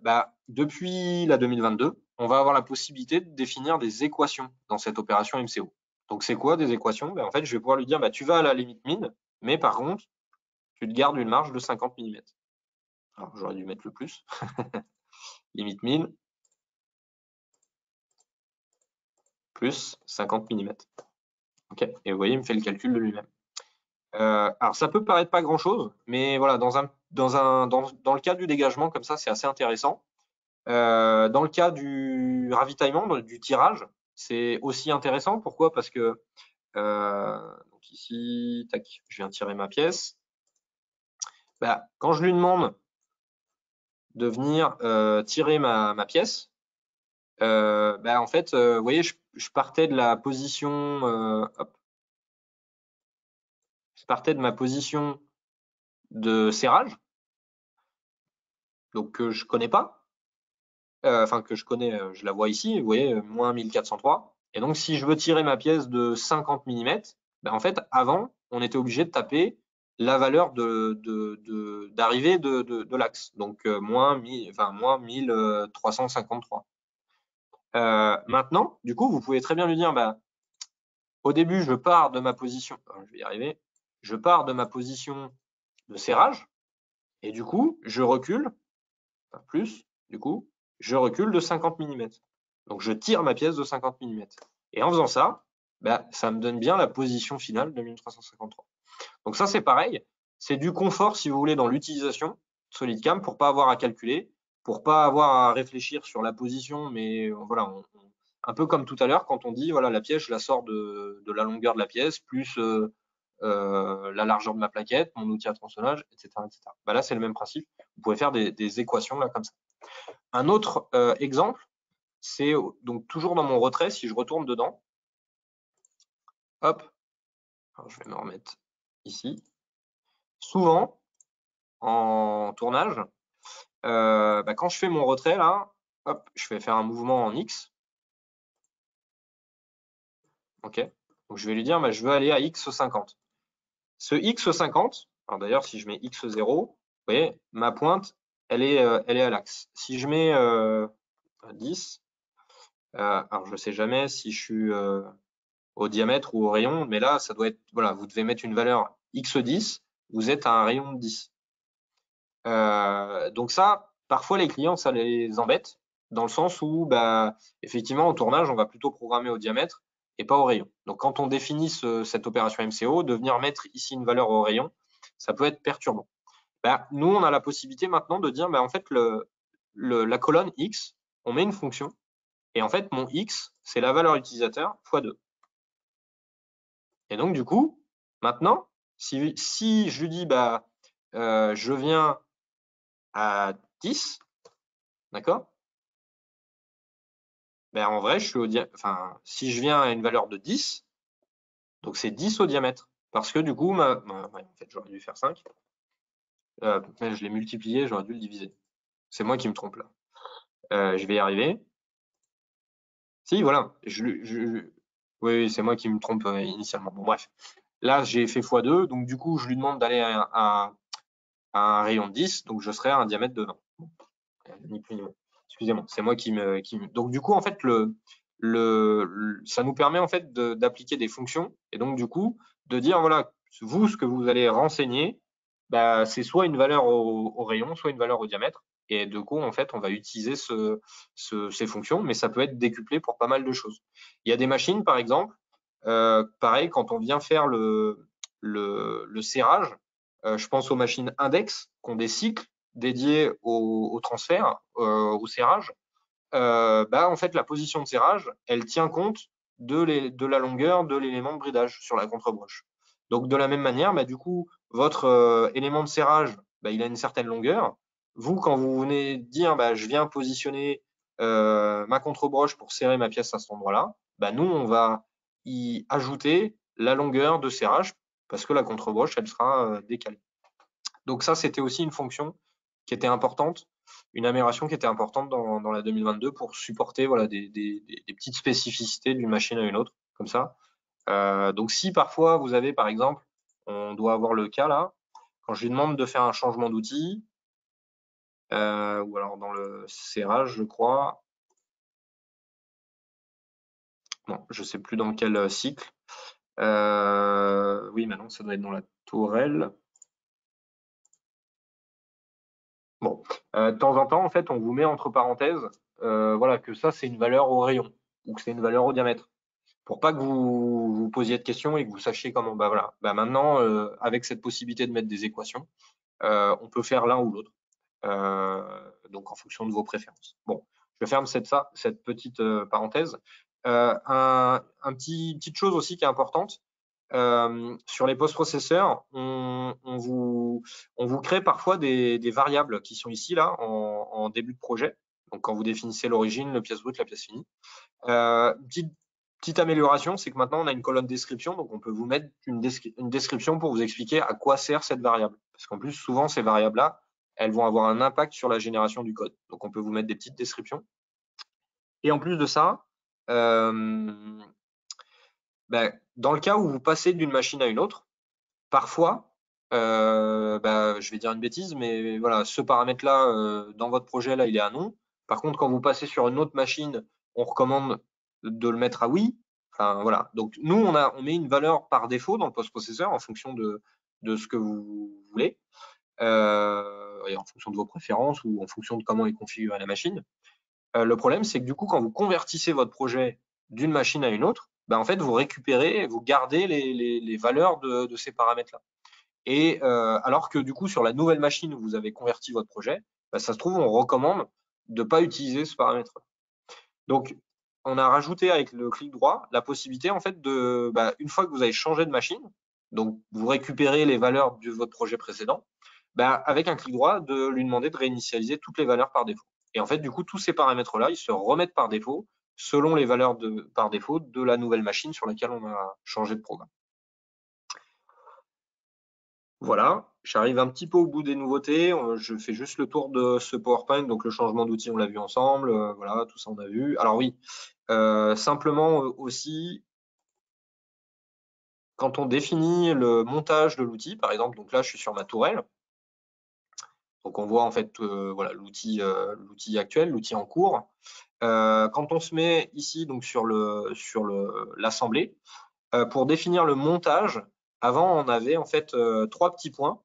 Bah, depuis la 2022, on va avoir la possibilité de définir des équations dans cette opération MCO. Donc, c'est quoi des équations? En fait, je vais pouvoir lui dire, bah, tu vas à la limite min, mais par contre, tu te gardes une marge de 50 mm. Alors, j'aurais dû mettre le plus. Limite min plus 50 mm. OK. Et vous voyez, il me fait le calcul de lui-même. Alors, ça peut paraître pas grand-chose, mais voilà, dans le cas du dégagement, comme ça, c'est assez intéressant. Dans le cas du ravitaillement, du tirage, c'est aussi intéressant. Pourquoi? Parce que donc ici, tac, je viens tirer ma pièce. Bah, quand je lui demande de venir tirer ma pièce, bah, en fait, vous voyez, je partais de la position, hop, je partais de ma position de serrage, donc que je connais pas, enfin que je connais, je la vois ici, vous voyez, moins 1403. Et donc, si je veux tirer ma pièce de 50 mm, ben, en fait, avant, on était obligé de taper la valeur d'arrivée de l'axe, donc moins 1353. Maintenant, du coup, vous pouvez très bien lui dire, bah, au début, je pars de ma position, je vais y arriver, je pars de ma position de serrage, et du coup, je recule, enfin plus, du coup, je recule de 50 mm. Donc, je tire ma pièce de 50 mm. Et en faisant ça, bah, ça me donne bien la position finale de 1353. Donc ça, c'est pareil. C'est du confort, si vous voulez, dans l'utilisation SolidCam pour pas avoir à calculer, pour pas avoir à réfléchir sur la position, mais voilà, un peu comme tout à l'heure, quand on dit, voilà, la pièce, je la sors de la longueur de la pièce, plus la largeur de ma plaquette, mon outil à tronçonnage, etc. etc. Bah là, c'est le même principe. Vous pouvez faire des équations là comme ça. Un autre exemple, c'est donc toujours dans mon retrait, si je retourne dedans, hop, alors je vais me remettre ici. Souvent, en tournage, bah, quand je fais mon retrait là, hop, je vais faire un mouvement en X. Ok. Donc je vais lui dire, bah, je veux aller à X50. Ce X50, alors d'ailleurs, si je mets X0, vous voyez, ma pointe, elle est à l'axe. Si je mets 10, alors je sais jamais si je suis au diamètre ou au rayon, mais là, ça doit être, voilà, vous devez mettre une valeur X10, vous êtes à un rayon de 10. Donc ça, parfois les clients, ça les embête, dans le sens où, bah, effectivement, au tournage, on va plutôt programmer au diamètre et pas au rayon. Donc quand on définit cette opération MCO, de venir mettre ici une valeur au rayon, ça peut être perturbant. Bah, nous, on a la possibilité maintenant de dire, bah, en fait, la colonne X, on met une fonction, et en fait, mon X, c'est la valeur utilisateur fois 2. Et donc, du coup, maintenant, si je lui dis, bah, je viens à 10, d'accord? Ben, en vrai, je suis enfin, si je viens à une valeur de 10, donc c'est 10 au diamètre. Parce que du coup, ouais, en fait, j'aurais dû faire 5. Je l'ai multiplié, j'aurais dû le diviser. C'est moi qui me trompe là. Je vais y arriver. Si, voilà. Oui, c'est moi qui me trompe initialement. Bon, bref. Là, j'ai fait x2, donc du coup, je lui demande d'aller à un rayon de 10, donc je serai à un diamètre de 20. Ni plus ni moins. Excusez-moi, c'est moi Donc du coup, en fait, ça nous permet en fait d'appliquer des fonctions et donc du coup de dire voilà, vous ce que vous allez renseigner, bah, c'est soit une valeur au rayon, soit une valeur au diamètre. Et du coup, en fait, on va utiliser ces fonctions, mais ça peut être décuplé pour pas mal de choses. Il y a des machines, par exemple, pareil, quand on vient faire le serrage, je pense aux machines index qui ont des cycles dédiés au transfert, au serrage. Bah, en fait, la position de serrage, elle tient compte de la longueur de l'élément de bridage sur la contre-broche. Donc, de la même manière, bah, du coup, votre élément de serrage, bah, il a une certaine longueur. Vous, quand vous venez dire, bah, je viens positionner ma contre-broche pour serrer ma pièce à cet endroit-là, bah, nous, on va y ajouter la longueur de serrage parce que la contre-broche, elle sera décalée. Donc ça, c'était aussi une fonction qui était importante, une amélioration qui était importante dans la 2022 pour supporter voilà, des petites spécificités d'une machine à une autre, comme ça. Donc si parfois vous avez, par exemple, on doit avoir le cas là, quand je lui demande de faire un changement d'outil, ou alors dans le serrage, je crois, non, je sais plus dans quel cycle. Oui, maintenant ça doit être dans la tourelle. Bon, de temps en temps, en fait, on vous met entre parenthèses, voilà, que ça, c'est une valeur au rayon ou que c'est une valeur au diamètre, pour pas que vous vous posiez de questions et que vous sachiez comment. Bah voilà. Bah maintenant, avec cette possibilité de mettre des équations, on peut faire l'un ou l'autre. donc en fonction de vos préférences. Bon, je ferme cette petite parenthèse. Petite chose aussi qui est importante, sur les post-processeurs, on vous crée parfois des variables qui sont ici là en début de projet. Donc quand vous définissez l'origine, le pièce brute, la pièce finie. Petite amélioration, c'est que maintenant on a une colonne description, donc on peut vous mettre une description pour vous expliquer à quoi sert cette variable. Parce qu'en plus, souvent ces variables-là, elles vont avoir un impact sur la génération du code. Donc on peut vous mettre des petites descriptions. Et en plus de ça, dans le cas où vous passez d'une machine à une autre, parfois, je vais dire une bêtise, mais voilà, ce paramètre-là, dans votre projet, là, il est à non. Par contre, quand vous passez sur une autre machine, on recommande de le mettre à oui. Enfin, voilà. Donc, nous, on met une valeur par défaut dans le post-processeur en fonction de ce que vous voulez, et en fonction de vos préférences ou en fonction de comment est configurée la machine. Le problème, c'est que du coup, quand vous convertissez votre projet d'une machine à une autre, en fait, vous récupérez, vous gardez les valeurs de ces paramètres-là. Et alors que du coup, sur la nouvelle machine où vous avez converti votre projet, ça se trouve, on recommande de ne pas utiliser ce paramètre. Donc, on a rajouté avec le clic droit la possibilité, en fait, une fois que vous avez changé de machine, donc vous récupérez les valeurs de votre projet précédent, avec un clic droit, de lui demander de réinitialiser toutes les valeurs par défaut. Et en fait, du coup, tous ces paramètres-là, ils se remettent par défaut selon les valeurs par défaut de la nouvelle machine sur laquelle on a changé de programme. Voilà, j'arrive un petit peu au bout des nouveautés. Je fais juste le tour de ce PowerPoint. Donc, le changement d'outil, on l'a vu ensemble. Voilà, tout ça, on a vu. Alors oui, simplement aussi, quand on définit le montage de l'outil, par exemple, donc là, je suis sur ma tourelle. Donc, on voit en fait voilà, l'outil actuel, l'outil en cours. Quand on se met ici donc sur l'assemblée, pour définir le montage, avant, on avait en fait 3 petits points.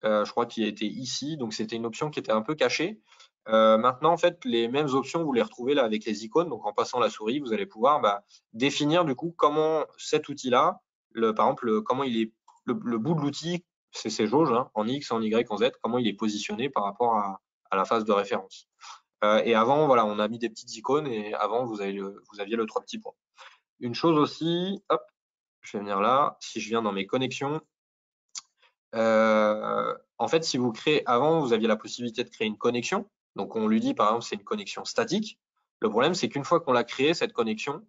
Je crois qu'il était ici, donc c'était une option qui était un peu cachée. Maintenant, en fait, les mêmes options, vous les retrouvez là avec les icônes. Donc, en passant la souris, vous allez pouvoir définir du coup comment cet outil-là, par exemple, comment il est le bout de l'outil, c'est ces jauges, hein, en X, en Y, en Z, comment il est positionné par rapport à la phase de référence. Et avant, voilà, on a mis des petites icônes et avant, vous aviez le 3 petits points. Une chose aussi, hop, je vais venir là. Si je viens dans mes connexions, en fait, si vous créez, avant, vous aviez la possibilité de créer une connexion. Donc, on lui dit, par exemple, c'est une connexion statique. Le problème, c'est qu'une fois qu'on l'a créée, cette connexion,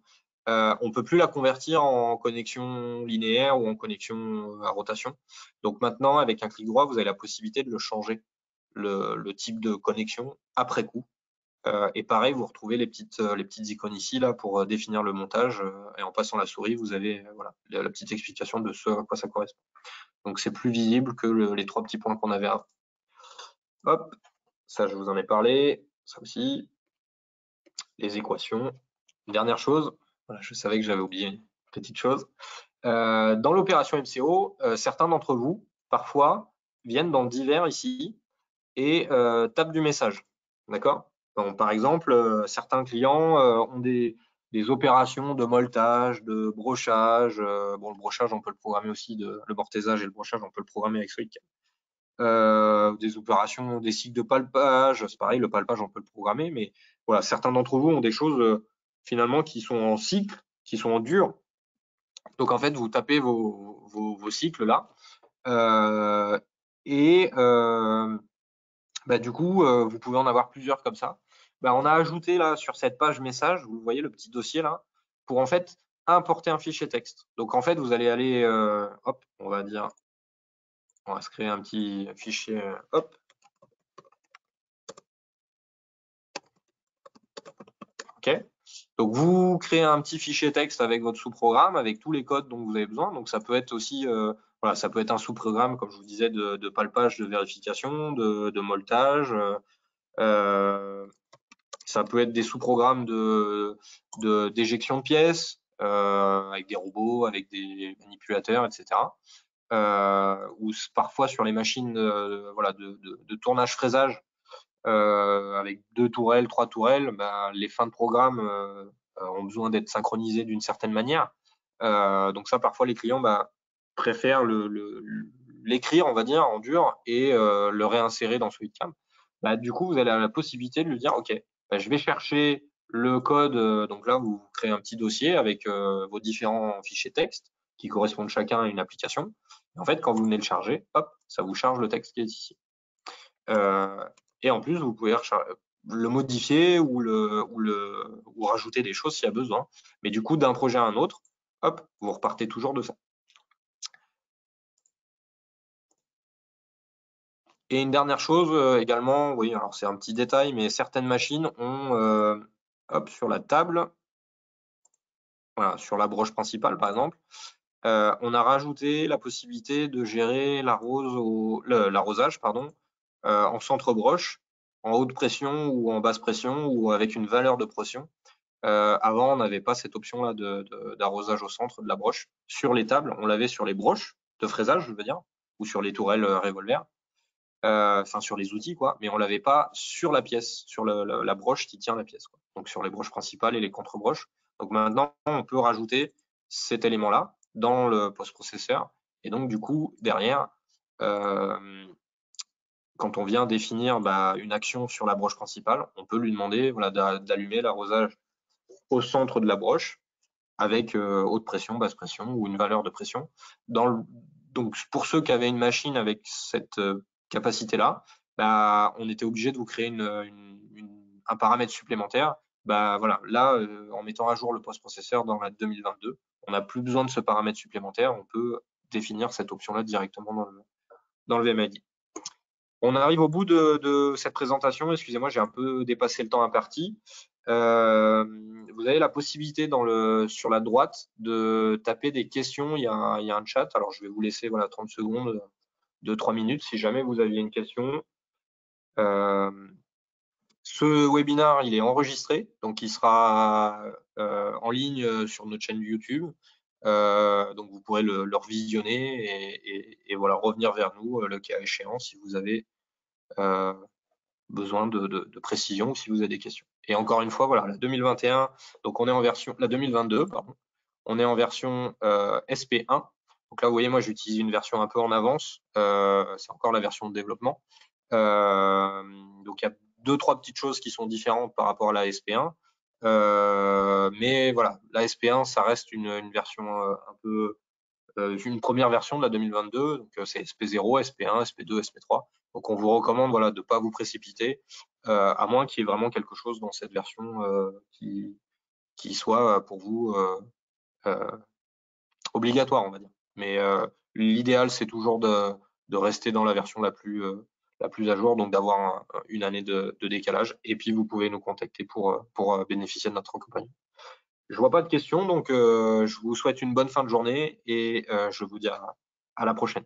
on ne peut plus la convertir en connexion linéaire ou en connexion à rotation. Donc, maintenant, avec un clic droit, vous avez la possibilité de le changer, le type de connexion après coup. Et pareil, vous retrouvez les petites icônes ici là pour définir le montage. Et en passant la souris, vous avez voilà, la petite explication de ce à quoi ça correspond. Donc, c'est plus visible que les 3 petits points qu'on avait avant. Hop, ça, je vous en ai parlé. Ça aussi, les équations. Dernière chose, voilà, je savais que j'avais oublié une petite chose. Dans l'opération MCO, certains d'entre vous, parfois, viennent dans divers ici et tapent du message. D'accord? Par exemple, certains clients ont des opérations de molletage, de brochage. Bon, le brochage, on peut le programmer aussi, le mortaisage et le brochage, on peut le programmer avec SolidCAM. Des opérations, des cycles de palpage, c'est pareil, le palpage, on peut le programmer, mais voilà, certains d'entre vous ont des choses finalement qui sont en cycle, qui sont en dur. Donc, en fait, vous tapez vos cycles là. Du coup, vous pouvez en avoir plusieurs comme ça. On a ajouté là sur cette page message, vous voyez le petit dossier là, pour en fait importer un fichier texte. Donc en fait, vous allez aller, hop, on va se créer un petit fichier, hop. OK. Donc vous créez un petit fichier texte avec votre sous-programme, avec tous les codes dont vous avez besoin. Donc ça peut être aussi, voilà, ça peut être un sous-programme, comme je vous disais, de palpage, de vérification, de molletage. Ça peut être des sous-programmes d'éjection de pièces, avec des robots, avec des manipulateurs, etc. Ou parfois sur les machines voilà, de tournage-fraisage, avec 2 tourelles, 3 tourelles, les fins de programme ont besoin d'être synchronisées d'une certaine manière. Donc ça, parfois, les clients préfèrent l'écrire, on va dire, en dur et le réinsérer dans SolidCAM. bah, du coup, vous avez la possibilité de lui dire, OK, bah, je vais chercher le code. Donc là, vous créez un petit dossier avec vos différents fichiers texte qui correspondent chacun à une application. Et en fait, quand vous venez le charger, hop, ça vous charge le texte qui est ici. Et en plus, vous pouvez le modifier ou rajouter des choses s'il y a besoin. Mais du coup, d'un projet à un autre, hop, vous repartez toujours de ça. Et une dernière chose également, oui, alors c'est un petit détail, mais certaines machines ont, hop, sur la table, voilà, sur la broche principale par exemple, on a rajouté la possibilité de gérer l'arrosage, pardon, en centre broche, en haute pression ou en basse pression ou avec une valeur de pression. Avant, on n'avait pas cette option-là d'arrosage au centre de la broche. Sur les tables, on l'avait sur les broches de fraisage, je veux dire, ou sur les tourelles revolver, enfin sur les outils, quoi, mais on l'avait pas sur la pièce, sur la broche qui tient la pièce, quoi. Donc sur les broches principales et les contre-broches. Donc maintenant, on peut rajouter cet élément-là dans le post-processeur. Et donc, du coup, derrière, quand on vient définir une action sur la broche principale, on peut lui demander voilà, d'allumer l'arrosage au centre de la broche avec haute pression, basse pression ou une valeur de pression. Donc, pour ceux qui avaient une machine avec cette capacité-là, on était obligé de vous créer un paramètre supplémentaire. Voilà, là, en mettant à jour le post-processeur dans la 2022, on n'a plus besoin de ce paramètre supplémentaire. On peut définir cette option-là directement dans le VMID. On arrive au bout de cette présentation. Excusez-moi, j'ai un peu dépassé le temps imparti. Vous avez la possibilité sur la droite de taper des questions. Il y a un chat. Alors, je vais vous laisser 30 secondes, 2-3 minutes si jamais vous aviez une question. Ce webinaire, il est enregistré, donc il sera en ligne sur notre chaîne YouTube. Donc, vous pourrez le revisionner et voilà, revenir vers nous le cas échéant si vous avez besoin de précision ou si vous avez des questions. Et encore une fois, voilà, la 2021, donc on est en version, la 2022, pardon, on est en version SP1. Donc là, vous voyez, moi, j'utilise une version un peu en avance. C'est encore la version de développement. Donc, il y a 2-3 petites choses qui sont différentes par rapport à la SP1. Mais voilà, la SP1, ça reste une version un peu une première version de la 2022, donc c'est SP0, SP1, SP2, SP3. Donc on vous recommande de ne pas vous précipiter, à moins qu'il y ait vraiment quelque chose dans cette version qui soit pour vous obligatoire, on va dire. Mais l'idéal, c'est toujours de rester dans la version la plus à jour, donc d'avoir une année de décalage. Et puis vous pouvez nous contacter pour bénéficier de notre accompagnement. Je vois pas de questions, donc je vous souhaite une bonne fin de journée et je vous dis à la prochaine.